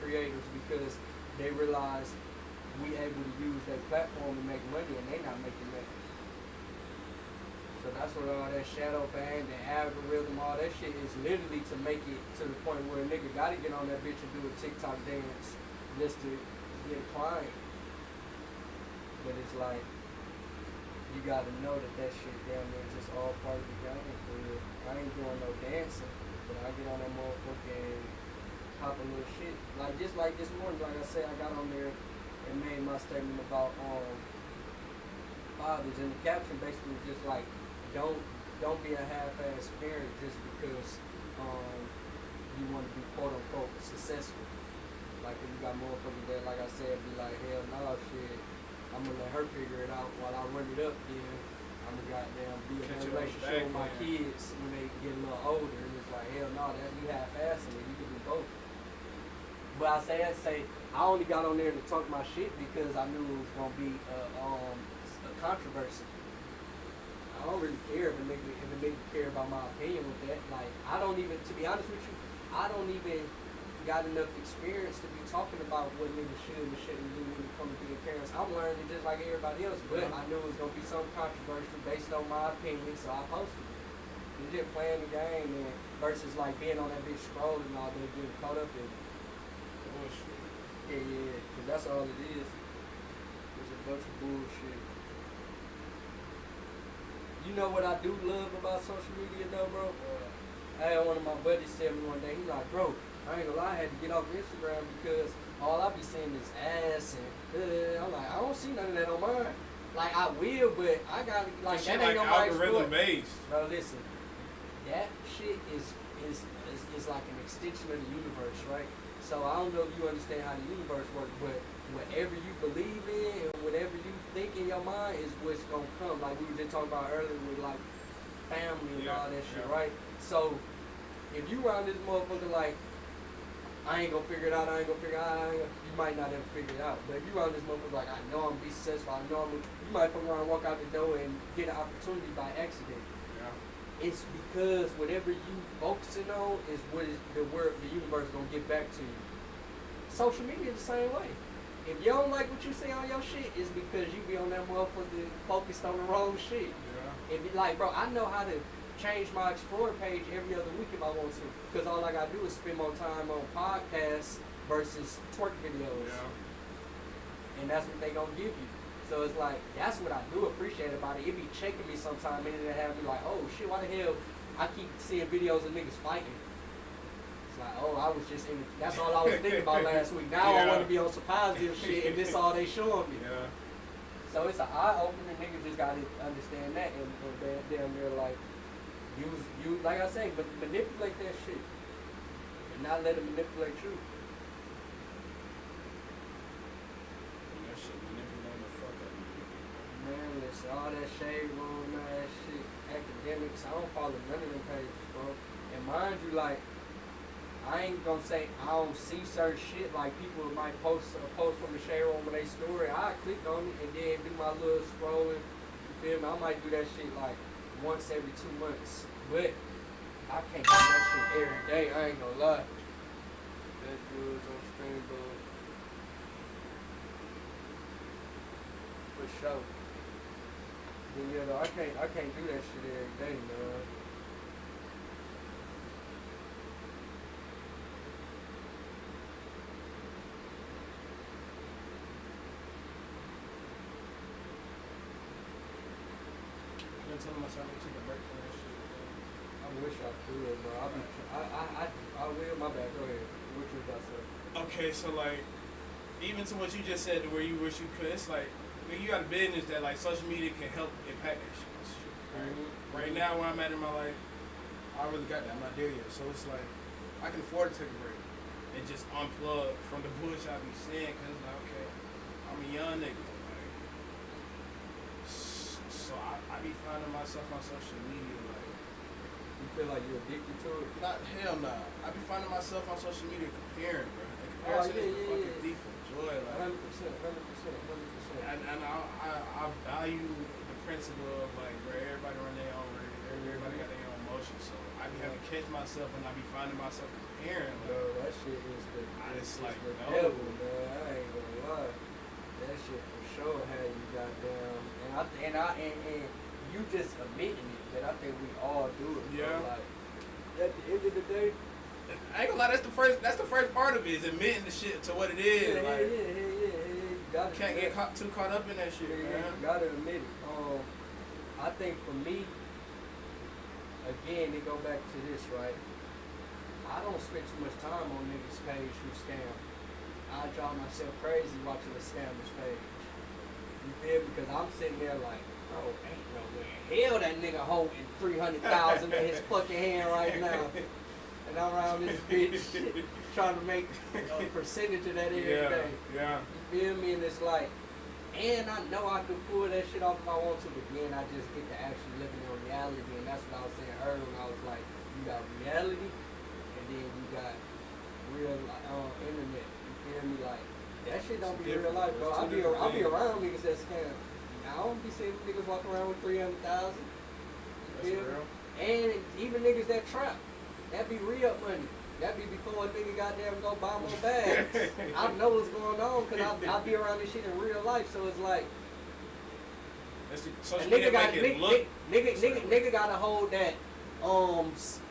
creators because they realize we able to use that platform to make money and they not making money. So that's what all that shadow ban, the algorithm, all that shit is literally to make it to the point where a nigga gotta get on that bitch and do a TikTok dance just to get a client. But it's like, you gotta know that that shit down there is just all part of the game for real. I ain't doing no dancing, but I get on that motherfucking pop a little shit. Like just like this morning, like I said, I got on there and made my statement about fathers, and the caption basically was just like, don't be a half-ass parent just because you want to be quote unquote successful. Like if you got motherfuckers that, like I said, be like, hell no, shit, I'm gonna let her figure it out while I run it up. Then I'm gonna goddamn be in a relationship with my kids when they get a little older, and it's like, hell no, that you half-assing it. You can do both. But I say I only got on there to talk my shit because I knew it was gonna be a controversy. I don't really care if a nigga care about my opinion with that. Like, I don't even, to be honest with you, I don't even got enough experience to be talking about what niggas should and shouldn't do when it comes to being parents. I'm learning just like everybody else, but I knew it was gonna be some controversy based on my opinion, so I posted it. You're just playing the game, and versus like being on that bitch scrolling all day, getting caught up in it. Bullshit. Yeah, cause that's all it is. It's a bunch of bullshit. You know what I do love about social media though, bro? I had one of my buddies tell me one day, he's like, bro, I ain't gonna lie, I had to get off Instagram because all I be seeing is ass and I'm like, I don't see none of that on mine. Like I will, but I gotta like that ain't on my algorithm based. Bro, listen, that shit is like an extension of the universe, right? So I don't know if you understand how the universe works, but whatever you believe in and whatever you think in your mind is what's gonna come. Like we were just talking about earlier with like family and all that shit, right? So if you around this motherfucker like, I ain't gonna figure it out, you might not ever figure it out. But if you around this motherfucker like, I know I'm gonna be successful, you might fuck around, walk out the door and get an opportunity by accident. It's because whatever you focusing on is what is the universe gonna get back to you. Social media is the same way. If you don't like what you see on your shit, it's because you be on that motherfucker focused on the wrong shit. Yeah. It be like, bro, I know how to change my Explore page every other week if I want to, because all I gotta do is spend more time on podcasts versus twerk videos. Yeah. And that's what they gonna give you. So it's like, that's what I do appreciate about it. It be checking me sometime and it have me like, oh shit, why the hell I keep seeing videos of niggas fighting? It's like, oh, I was just in, that's all I was thinking about last week. Now I want to be on some positive shit and this all they showing me. Yeah. So it's an eye-opener. Niggas just gotta understand that and damn near like, use like I say, but manipulate that shit. And not let it manipulate you. Man, listen, all that shade room, all that shit, academics, I don't follow none of them pages, bro. And mind you, like, I ain't gonna say I don't see certain shit, like people might post a post from the shade room with their story, I click on it and then do my little scrolling, you feel me? I might do that shit like once every 2 months, but I can't do that shit every day, I ain't gonna lie. That dude's on stream, bro. For sure. Yeah, though, I can't do that shit every day, man. I'm telling myself I'm gonna take a break from that shit. I wish I could, bro. I will. My bad. Go ahead. What you got to say? Okay, so like, even to what you just said, to where you wish you could, it's like, when you got a business that like social media can help impact that shit. Right? Right now, where I'm at in my life, I really got that. I'm not there yet, so it's like I can afford to take a break and just unplug from the bullshit I be seeing, cause it's like, okay, I'm a young nigga. Like, so I be finding myself on social media like. You feel like you're addicted to it? Not hell nah. I be finding myself on social media comparing, bro. And comparison is the fucking thief of joy. Like 100%. And I value the principle of like, bro, everybody run their own rate. Everybody got their own emotions. So I be having catch myself and I be finding myself comparing. Bro, Like, that shit is the, It's it's like, the no. devil, man. I ain't gonna lie. That shit for sure had you goddamn. And you just admitting it, but I think we all do it. Bro. Yeah. Like, at the end of the day, I ain't gonna lie, that's the first part of it, is admitting the shit to what it is. yeah, Like, you gotta can't do get that. too caught up in that shit, Yeah, man. you gotta admit it. I think for me, again, they go back to this, right? I don't spend too much time on niggas' page who scam. I drive myself crazy watching the scammers page. You feel me? Because I'm sitting there like, bro, ain't no way in hell that nigga holding 300,000 in his fucking hand right now. And I'm around this bitch trying to make a percentage of that every day. Yeah. You feel me? And it's like, and I know I can pull that shit off if I want to, but then I just get to actually living in reality, and that's what I was saying earlier when I was like, you got reality, and then you got real internet. You feel me? Like, that shit don't It's be real different, life, bro. bro. It's two I'll be different around niggas that scam. I don't be seeing niggas walking around with 300,000. You That's feel real. me? And even niggas that trap, that be re-up money. That be before a nigga goddamn go buy more bags. I know what's going on because I be around this shit in real life, so it's like, That's the a social nigga media got make it look. nigga gotta hold that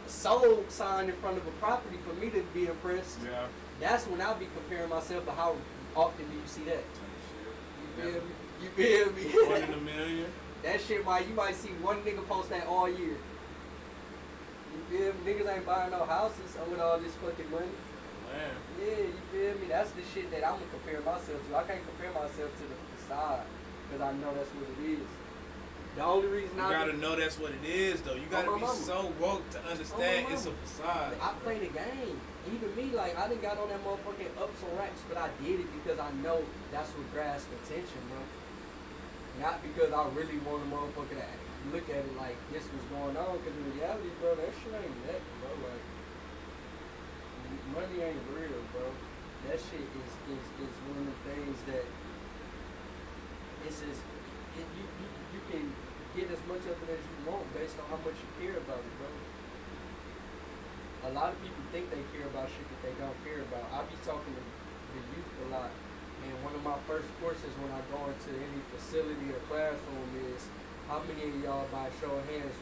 sold sign in front of a property for me to be impressed. Yeah. That's when I'll be comparing myself. But how often do you see that? You feel Never. me? You feel me? 1 in a million. That shit you might see one nigga post that all year. You feel me? Niggas ain't buying no houses with all this fucking money. Man. Yeah, you feel me? That's the shit that I'm gonna compare myself to. I can't compare myself to the facade because I know that's what it is. The only reason You gotta know that's what it is, though. You gotta my be mama. so woke to understand my it's a mama. facade. I play the game. Even me, like, I done got on that motherfucking ups and racks, but I did it because I know that's what grasps attention, bro. Not because I really want a motherfucker to look at it like this was going on, because in reality, bro, that shit ain't that, bro. Like, money ain't real, bro. That shit is one of the things that it's just, you can get as much of it as you want based on how much you care about it, bro. A lot of people think they care about shit that they don't care about. I be talking to the youth a lot, and one of my first courses when I go into any facility or classroom is how many of y'all by show of hands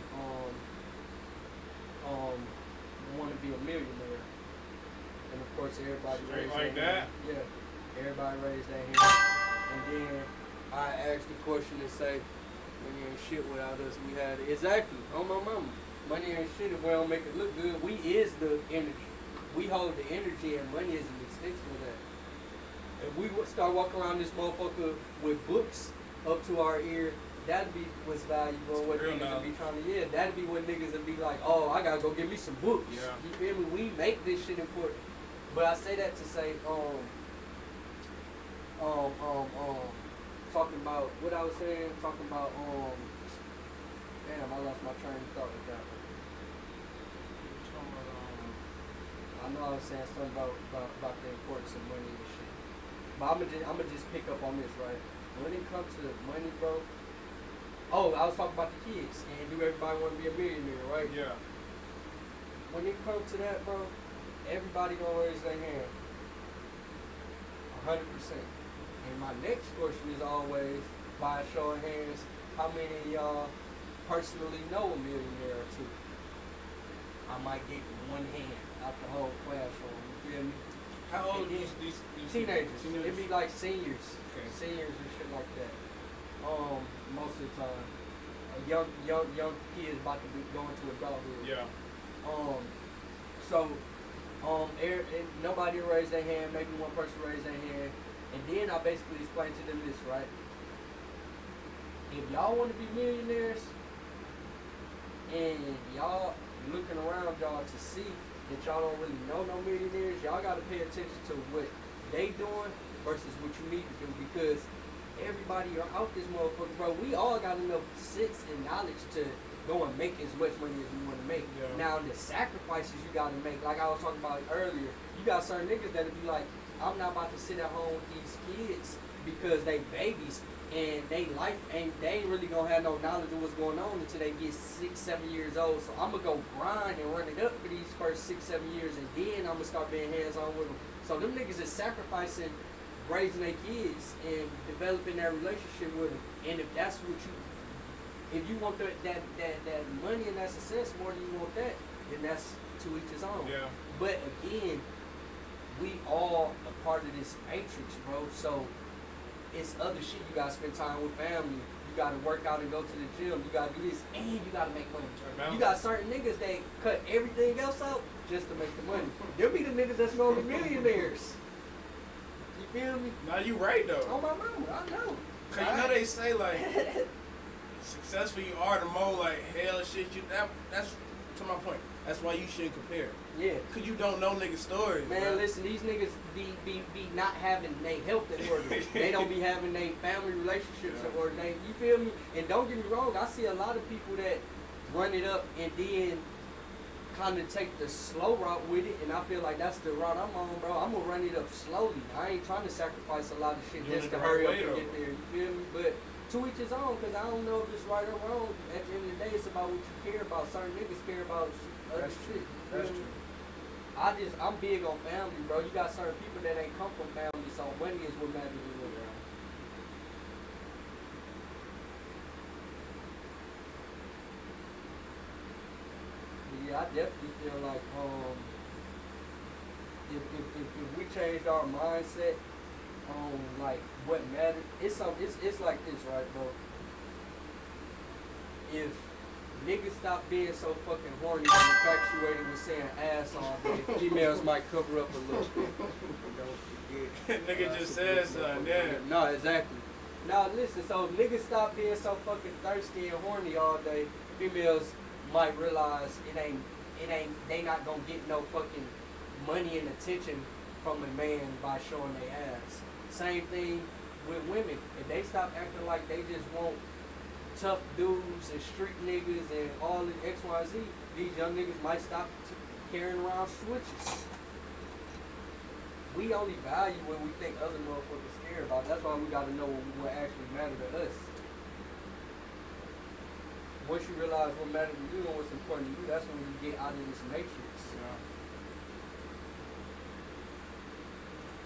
want to be a millionaire? And of course everybody Straight raised like their that? hand. Yeah, everybody raised their hand. And then I asked the question and say, money ain't shit without us. We had it. Exactly, on my mama. Money ain't shit if we don't make it look good. We is the energy. We hold the energy, and money is an extension of that. If we would start walking around this motherfucker with books up to our ear, that'd be what's valuable. What Real niggas would be knowledge. trying to, yeah, that'd be what niggas would be like, oh, I gotta go get me some books. Yeah. You feel me? We make this shit important. But I say that to say, talking about what I was saying, talking about, damn, I lost my train of thought with that one. I know I was saying something about the importance of money and shit. But I'm gonna just pick up on this, right? When it comes to money, bro. Oh, I was talking about the kids and do everybody want to be a millionaire, right? Yeah. When it comes to that, bro, everybody gonna raise their hand. 100%. And my next question is always, by a show of hands, how many of y'all personally know a millionaire or two? I might get one hand out the whole classroom, you feel me? How old And is then these Teenagers. It'd be like seniors. Okay. Seniors and shit like that. Most of the time. Young kids about to be going to adulthood. Yeah. Nobody raised their hand, maybe one person raised their hand, and then I basically explained to them this, right? If y'all want to be millionaires, and y'all looking around y'all to see that y'all don't really know no millionaires, y'all got to pay attention to what they doing versus what you need to do, because everybody are out this motherfucker, bro. We all got enough sense and knowledge to go and make as much money as you want to make. Yeah. Now, the sacrifices you got to make, like I was talking about earlier, you got certain niggas that'll be like, I'm not about to sit at home with these kids because they babies and they life they ain't really gonna have no knowledge of what's going on until they get 6, 7 years old. So I'm gonna go grind and run it up for these first 6, 7 years, and then I'm gonna start being hands on with them. So them niggas is sacrificing raising their kids and developing that relationship with them. And if that's what if you want that money and that success more than you want that, then that's to each his own. Yeah. But again, we all a part of this matrix, bro. So it's other shit. You gotta spend time with family. You gotta work out and go to the gym. You gotta do this, and you gotta make money. You got certain niggas that cut everything else out just to make the money. They'll be the niggas that's gonna be millionaires. You feel me? Now you right though. On my mama, I know. Cause you know they say like successful you are, the more like hell shit you that's to my point. That's why you shouldn't compare. Yeah. Cause you don't know niggas' stories. Man, bro. listen, these niggas be not having their health in order. They don't be having their family relationships in order. You feel me? And don't get me wrong, I see a lot of people that run it up and then kind of take the slow route with it, and I feel like that's the route I'm on, bro. I'm gonna run it up slowly. I ain't trying to sacrifice a lot of shit just to hurry up and get there. You feel me? But to each his own, because I don't know if it's right or wrong. At the end of the day, it's about what you care about. Certain niggas care about other shit. That's true. I'm big on family, bro. You got certain people that ain't come from family, so money is what matters to them. Yeah, I definitely feel like if we changed our mindset on like what matters, it's like this, right, bro? If niggas stop being so fucking horny and infatuated with saying ass all day, females might cover up a little bit. Don't forget. Nigga just said something, yeah. No, exactly. Now listen, so if niggas stop being so fucking thirsty and horny all day, females might realize they not gonna get no fucking money and attention from a man by showing their ass. Same thing with women. If they stop acting like they just want tough dudes and street niggas and all the XYZ, these young niggas might stop carrying around switches. We only value what we think other motherfuckers care about. That's why we gotta know what actually matters to us. Once you realize what matters to you and what's important to you, that's when you get out of this matrix. Yeah.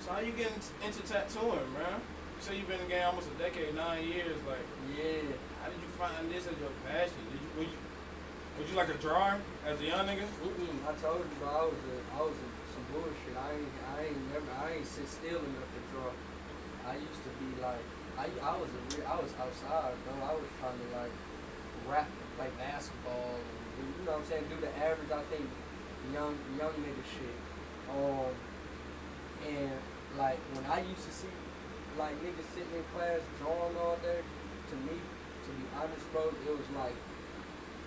So how you getting into tattooing, man? You say you've been in the game almost a decade, 9 years. Like, Yeah. how did you find this as your passion? Was you like a drawer as a young nigga? I told you, bro, I was some bullshit. I ain't sit still enough to draw. I used to be like, I was outside, bro. I was trying to like rap, play basketball, and you know what I'm saying, do the average, I think, young nigga shit. And like when I used to see like niggas sitting in class drawing all day, to me, to be honest, bro, it was like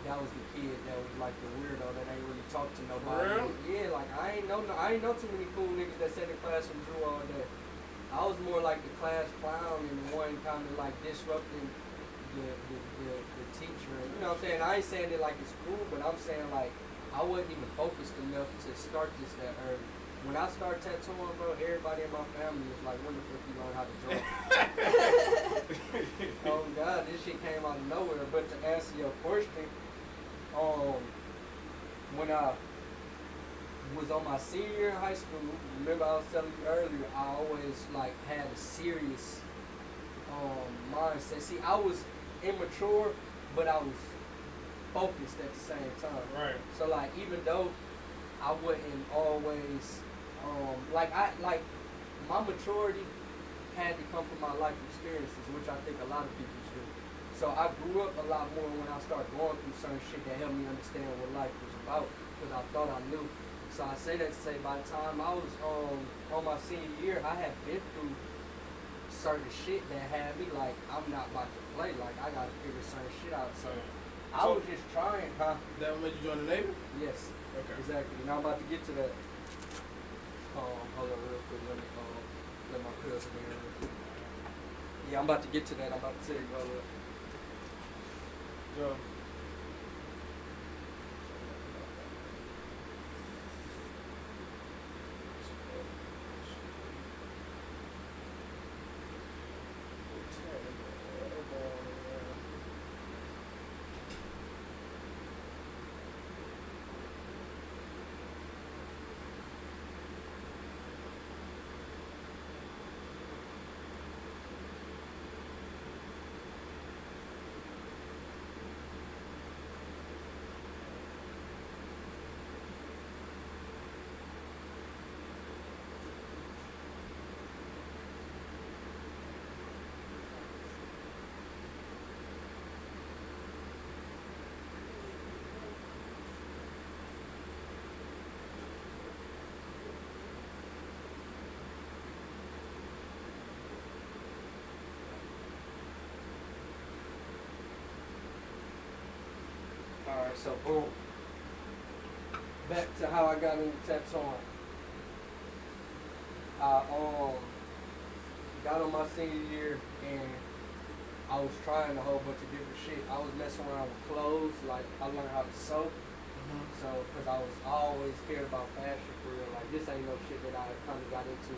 that was the kid that was like the weirdo that ain't really talk to nobody. For real? Yeah, like I ain't know too many cool niggas that sat in class and drew all day. I was more like the class clown and the one kind of like disrupting the teacher. And, you know what I'm saying? I ain't saying it like it's cool, but I'm saying like I wasn't even focused enough to start this that early. When I started tattooing, bro, everybody in my family was like, when the fuck you learn how to draw? Oh God, this shit came out of nowhere. But to answer your question, when I was on my senior year in high school, remember I was telling you earlier, I always like had a serious mindset. See, I was immature, but I was focused at the same time. Right. So like, even though I wouldn't always like my maturity had to come from my life experiences, which I think a lot of people do. So I grew up a lot more when I started going through certain shit that helped me understand what life was about, because I thought I knew. So I say that to say, by the time I was on my senior year, I had been through certain shit that had me like, I'm not about to play. Like, I gotta figure certain shit out. So I was just trying, huh? That made you join the Navy? Yes. Okay. Exactly. Now I'm about to get to that. Hold on real quick. Let my cousin in real quick. Yeah, I'm about to get to that. I'm about to tell you, brother. Joe. Alright, so boom. Back to how I got into tattooing. I got on my senior year and I was trying a whole bunch of different shit. I was messing around with clothes, like I learned how to sew. So, cause I was always cared about fashion for real. Like this ain't no shit that I kind of got into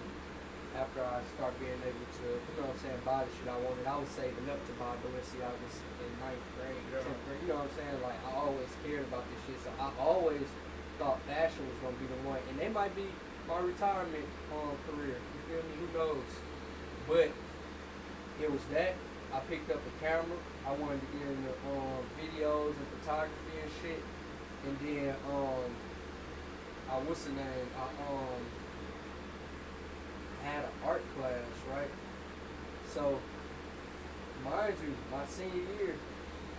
after I started being able to, you know what I'm saying, buy the shit I wanted. I was saving up to buy Balenciagas in 9th grade, 10th grade. You know what I'm saying? Like I always cared about this shit. So I always thought fashion was gonna be the one, and they might be my retirement career. You feel me? Who knows? But it was that. I picked up a camera. I wanted to get into videos and photography and shit. And then what's the name? I had an art class, right? So mind you, my senior year,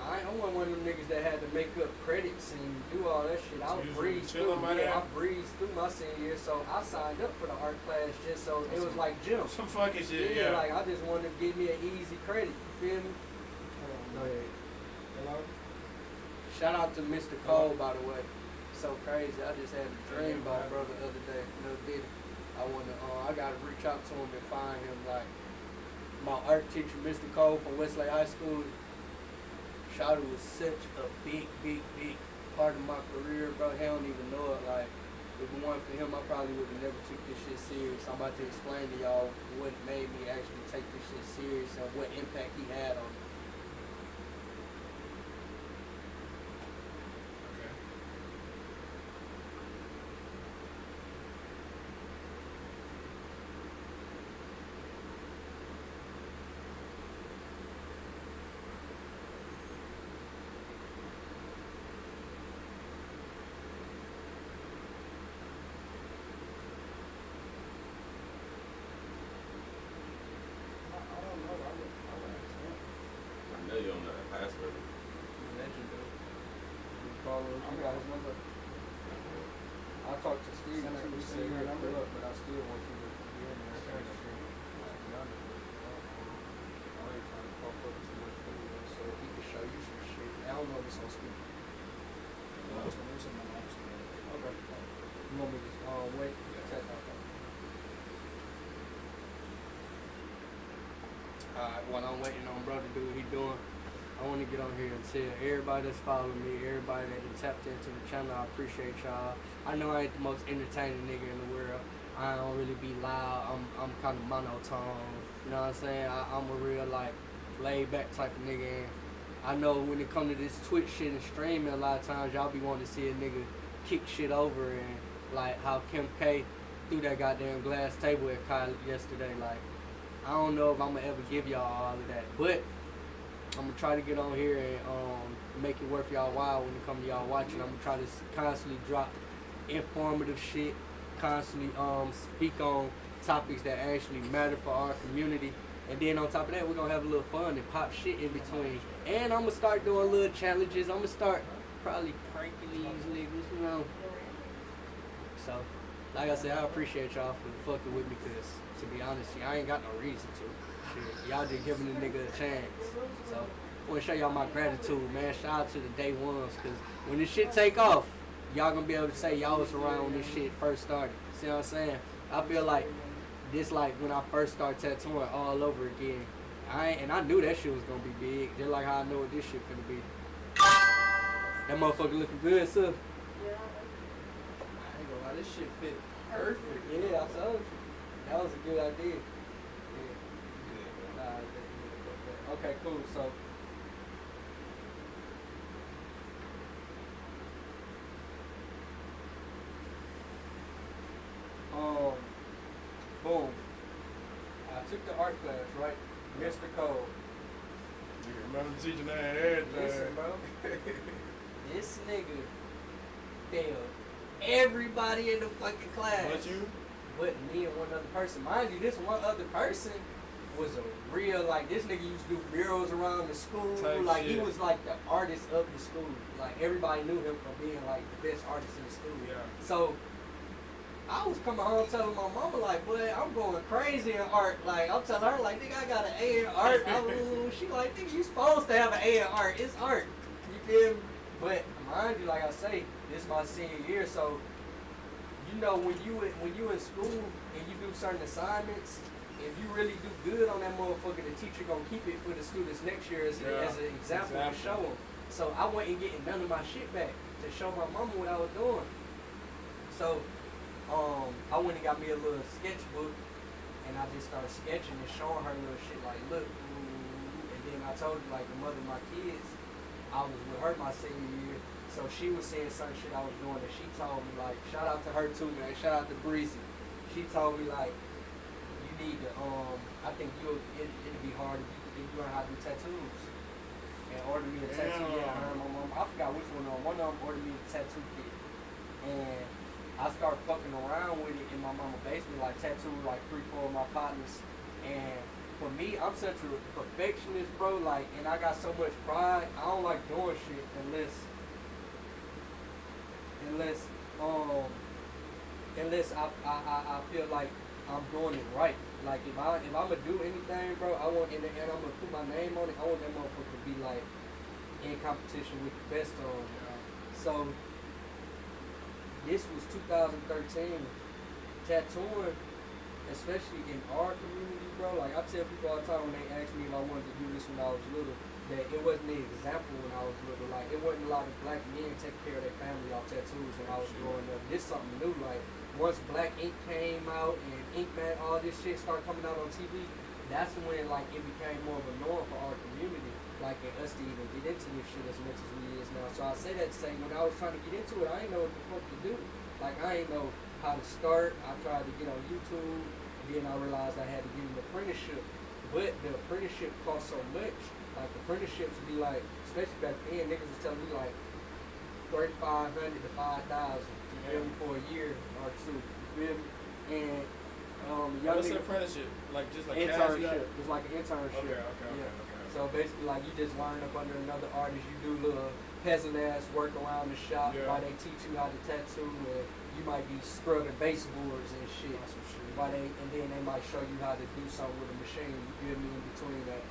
I wasn't one of them niggas that had to make up credits and do all that shit. I was breezed through. Yeah, I breezed through my senior year, so I signed up for the art class just so it was like gym. Some fucking shit, yeah. Like I just wanted to give me an easy credit. You feel me? Go ahead. Hello? Shout out to Mr. Cole, by the way. So crazy. I just had a dream about brother the other day. No did it. I gotta reach out to him and find him. Like my art teacher, Mr. Cole from Westlake High School. Shawty was such a big part of my career, bro. He don't even know it. Like, if it weren't for him, I probably would have never took this shit serious. I'm about to explain to y'all what made me actually take this shit serious and what impact he had on me. I know you don't know that password. Legendary. You got his number. I talked to Steve too. He said he number up, but I still want you to be in there. I ain't trying to pop up too much anyway, so if he can show you some shit. I don't know if it's on speaker. Okay. You want me to wait? Alright, while I'm waiting on brother do what he doing, I want to get on here and tell everybody that's following me, everybody that done tapped into the channel, I appreciate y'all. I know I ain't the most entertaining nigga in the world. I don't really be loud. I'm kind of monotone. You know what I'm saying? I'm a real like laid back type of nigga. And I know when it come to this Twitch shit and streaming, a lot of times y'all be wanting to see a nigga kick shit over and like how Kim K threw that goddamn glass table at Kyle yesterday. Like, I don't know if I'm gonna ever give y'all all of that, but I'm gonna try to get on here and make it worth y'all while when it comes to y'all watching. I'm gonna try to constantly drop informative shit, constantly speak on topics that actually matter for our community. And then on top of that, we're gonna have a little fun and pop shit in between. And I'm gonna start doing little challenges. I'm gonna start probably pranking these niggas, you know. So, like I said, I appreciate y'all for fucking with me, cause to be honest, I ain't got no reason to. Shit, y'all just giving the nigga a chance. So, I wanna show y'all my gratitude, man. Shout out to the day ones, cause when this shit take off, y'all gonna be able to say y'all was around when this shit first started. See what I'm saying? I feel like this like when I first started tattooing all over again. I knew that shit was gonna be big, just like how I know what this shit finna be. That motherfucker looking good, sir. Yeah. I ain't gonna lie, this shit fit perfect. Yeah, I told you. That was a good idea. Good, Yeah. Okay, cool. So, boom. I took the art class, right? Mr. Cole. You remember teaching that and everything. Listen, bro. This nigga failed everybody in the fucking class. But you? But me and one other person. Mind you, this one other person was a real, like, this nigga used to do murals around the school. Type like, shit. he was like the artist of the school. Like, everybody knew him for being like the best artist in the school. Yeah. So, I was coming home telling my mama, like, boy, I'm going crazy in art. Like, I'm telling her, like, nigga, I got an A in art. She like, nigga, you supposed to have an A in art. It's art. You feel me? But mind you, like I say, this is my senior year, so you know when you in school and you do certain assignments, if you really do good on that motherfucker, the teacher gonna keep it for the students next year as an example to show them. So I wasn't getting none of my shit back to show my mama what I was doing. So I went and got me a little sketchbook and I just started sketching and showing her little shit like, look, and then I told her like the mother of my kids, I was with her my senior year, so she was saying certain shit I was doing and she told me like, shout out to her too, man, shout out to Breezy. She told me like, you need to, I think it'd be hard if you learn how to do tattoos. And ordered me a tattoo. Yeah, her and my mom. I forgot which one. One of them ordered me a tattoo kit, and I started fucking around with it in my mama's basement, like tattooed like 3-4 of my partners. And for me, I'm such a perfectionist, bro. Like, and I got so much pride. I don't like doing shit unless I feel like I'm doing it right. Like if I'ma do anything, bro, I want and I'm gonna put my name on it. I want that motherfucker to be like in competition with the best on. So this was 2013. Tattooing, especially in our community, bro. Like I tell people all the time when they ask me if I wanted to do this when I was little, that it wasn't an example when I was little. Like it wasn't a lot of black men taking care of their family off tattoos when I was growing up. This something new. Like once Black Ink came out and Ink Man, all this shit started coming out on TV, that's when like it became more of a norm for our community, like and us to even get into this shit as much as we is now. So I say that to say when I was trying to get into it, I didn't know what the fuck to do. Like I didn't know how to start. I tried to get on YouTube, and then I realized I had to get an apprenticeship. But the apprenticeship cost so much. Like apprenticeships would be like, especially back then, niggas was telling me like $3,500 to $5,000. You feel me, for a year or two. You feel me? And young what's an niggas, apprenticeship? Like just like internship. It's like an internship. Okay. So basically, like you just learn up under another artist. You do little peasant ass work around the shop while they teach you how to tattoo, and you might be scrubbing baseboards and shit. While and then they might show you how to do something with a machine. You feel me, in between that.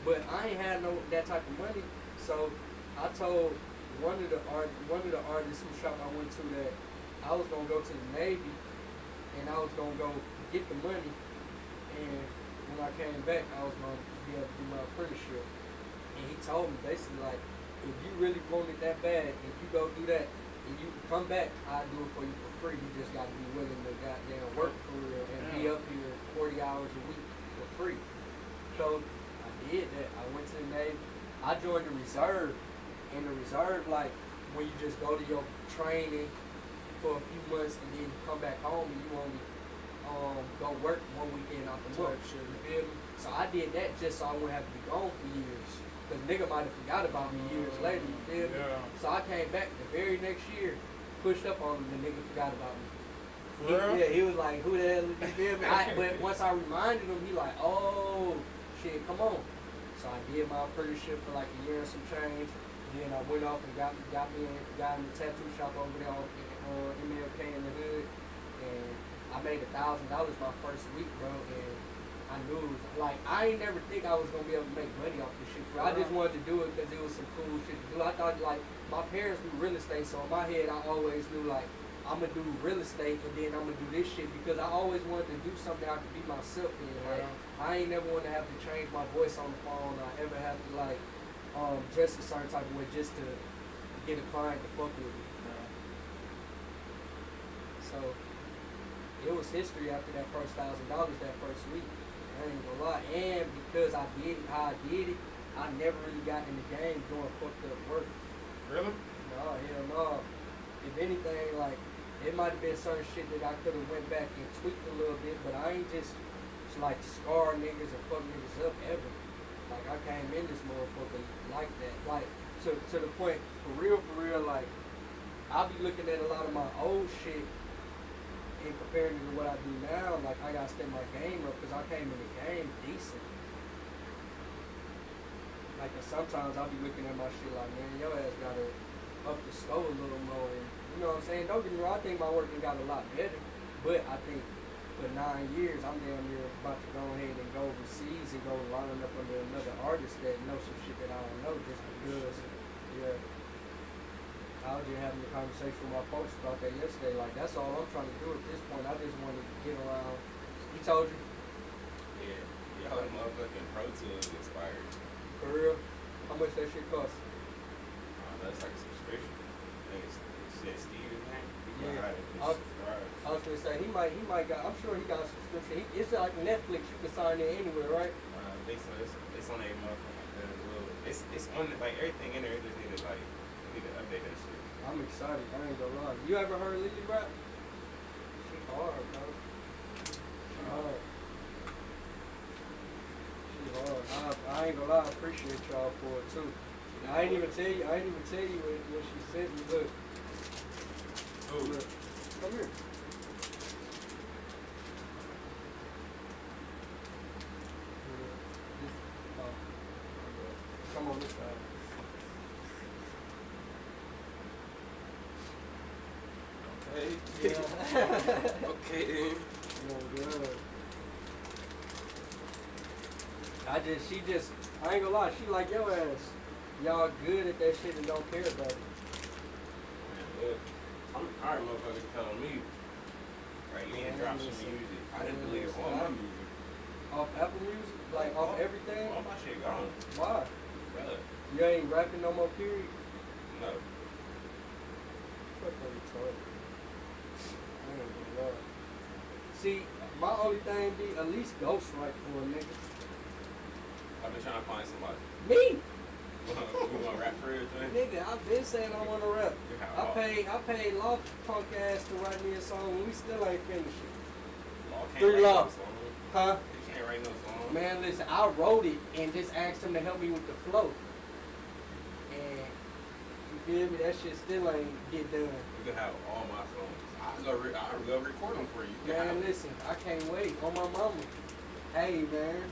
But I ain't had that type of money, so I told one of the artists whose shop I went to that I was gonna go to the Navy and I was gonna go get the money, and when I came back I was gonna be able to do my apprenticeship. And he told me basically like, if you really want it that bad, if you go do that and you come back, I'll do it for you for free. You just gotta be willing to goddamn work for real and be up here 40 hours a week for free. So I did that. I went to the Navy. I joined the reserve. And the reserve, like, when you just go to your training for a few months and then you come back home and you only go work one weekend out the month. You feel me? So I did that just so I wouldn't have to be gone for years. Because nigga might have forgot about me years later, you feel me? So I came back the very next year, pushed up on him, and the nigga forgot about me. He was like, who the hell, you feel me? But once I reminded him, he like, oh, shit, come on. So I did my apprenticeship for like a year and some change. Then I went off and got in the tattoo shop over there on MLK in the hood, and I made $1,000 my first week, bro. And I knew it was like I ain't never think I was gonna be able to make money off this shit. Bro. I just wanted to do it because it was some cool shit to do. I thought like my parents do real estate, so in my head I always knew like I'm gonna do real estate and then I'm gonna do this shit because I always wanted to do something I could be myself in. Like I ain't never want to have to change my voice on the phone. Or ever have to like dress a certain type of way just to get a client to fuck with me. So it was history after that first $1,000 that first week. I ain't gonna lie. And because I did it how I did it, I never really got in the game doing fucked up work. Really? No, hell no. If anything, like it might have been certain shit that I could have went back and tweaked a little bit, but I ain't just like scar niggas or fuck niggas up ever. Like I came in this motherfucker like that. Like to the point, for real, like I'll be looking at a lot of my old shit and comparing it to what I do now. Like I gotta step my game up because I came in the game decent. Like and sometimes I'll be looking at my shit like, man, your ass gotta up the score a little more. And you know what I'm saying? Don't get me wrong, I think my work got a lot better. But I think for 9 years, I'm damn near about to go ahead and go overseas and go learn up under another artist that knows some shit that I don't know just because, yeah. just having a conversation with my folks about that yesterday. Like, that's all I'm trying to do at this point. I just want to get around. He told you? Yeah. Y'all motherfucking Pro Tools expired. For real? How much that shit cost? That's like a subscription. I think it's said Steven, man. Yeah. I was gonna say he might got. I'm sure he got a subscription. It's like Netflix. You can sign in anywhere, right? I think so. It's on a motherfucking. It's on like everything in there. It just need to like update that shit. I'm excited. I ain't gonna lie. You ever heard Lily rap? She hard, bro. She hard. She hard. I ain't gonna lie. I appreciate y'all for it too. I ain't even tell you when she sent me. Look. Ooh. Look. Come here. Come on this side. Okay. Yeah. Okay then. Good. I ain't gonna lie, she like your ass. Y'all good at that shit and don't care about it. Man, look. I'm tired of motherfuckers telling me. Right, you ain't drop some music. I didn't delete all my music. Off Apple Music? Like off everything? All my shit gone. Why? Brother. You ain't rapping no more, period? No. Fuck that retarded. I ain't gonna lie. See, my only thing be at least ghostwrite for a nigga. I've been trying to find somebody. Me? You want to rap for real, Jay? Nigga, I've been saying I wanna rap. Yeah, I paid Law punk ass to write me a song and we still ain't finished it. Law can't Three write Law. no song. Huh? He can't write no song. Man, listen, I wrote it and just asked him to help me with the flow. And you feel me? That shit still ain't get done. You can have all my songs. I'll go record them for you. You can Man, have listen, I can't wait on my mama. Hey, man,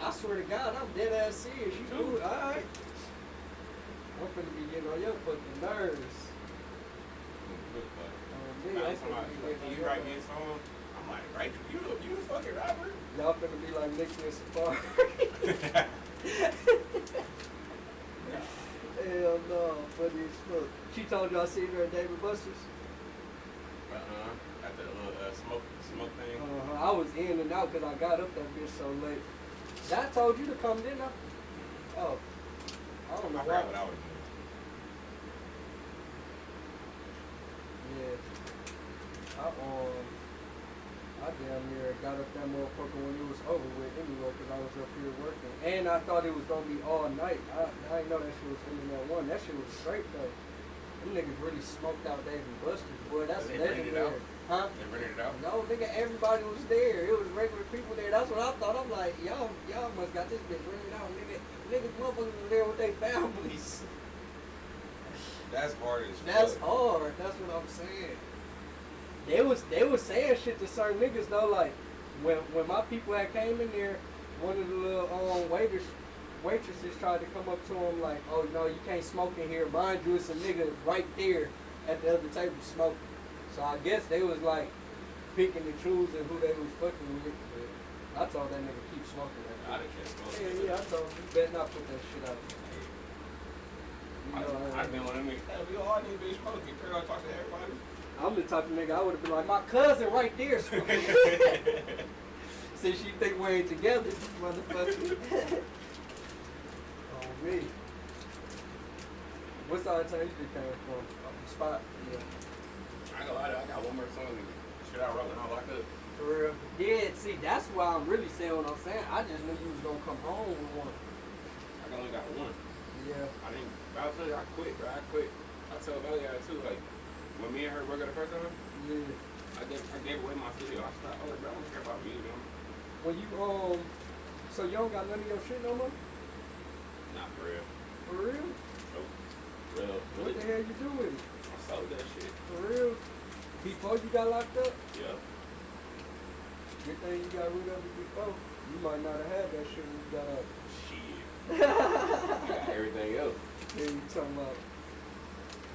I swear to God, I'm dead ass serious. You do it, alright? I'm finna be getting on your fucking nerves. Me, I'm Nice, finna like, be can getting you on write your me a song? I'm like, right, you the fucking rapper. Y'all finna be like Nick and Safari. Hell no, funny as fuck. She told you I seen her at David Buster's? At the smoke thing. I was in and out because I got up that bitch so late. I told you to come, didn't I? Oh. I don't know I why. forgot what I was doing. Yeah. I damn near got up that motherfucker when it was over with anyway because I was up here working. And I thought it was going to be all night. I didn't know that shit was ending at 1. That shit was straight though. Them niggas really smoked out David Buster's, boy. That's They rented it out? legendary. Huh? They rented it out? No, nigga, everybody was there. It was regular people there. That's what I thought. I'm like, y'all must got this bitch rented out, nigga. Niggas, motherfuckers was there with their families. That's hard as fuck. That's hard. That's what I'm saying. They was saying shit to certain niggas though. Like when my people had came in there, one of the little waitresses tried to come up to him like, oh no, you can't smoke in here. Mind you, it's a nigga right there at the other table smoking. So I guess they was like picking and choosing who they was fucking with. But I told that nigga keep smoking. I done can't smoke. Yeah, I told him you better not put that shit out. You know, I've been one of them niggas, hey, we all need to be smoking. Girl, I talk to everybody. I'm the type of nigga I would have been like, my cousin right there smoking. Since you think we ain't together, motherfucker. Oh, me. What side of town you think came from? Off the spot? Yeah. I ain't gonna lie, I got one more song. Shit, I wrote when I locked up. For real? Yeah, see, that's why I'm really saying what I'm saying. I just knew you was gonna come home with one. I only got one. Yeah. I didn't. I was telling you, I quit, bro. I quit. I told Belly guy too, like, when me and her worked the first time, Yeah. I gave away my studio. I stopped. I was like, bro, I don't care about music. When you, so you don't got none of your shit no more? Not for real. For real? Nope. Real. What the hell you do with it? I sold that shit. For real? Before you got locked up? Yeah. Good thing you got rid of it before. You might not have had that shit when you got out. Shit. I got everything else. Then you talking about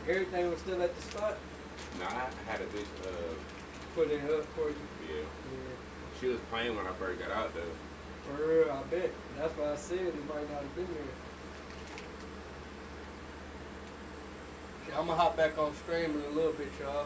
everything was still at the spot? Nah, I had a bitch, Put it up for you. yeah. Yeah. She was playing when I first got out though. For real, I bet. That's why I said it might not have been there. I'm gonna hop back on stream in a little bit, y'all.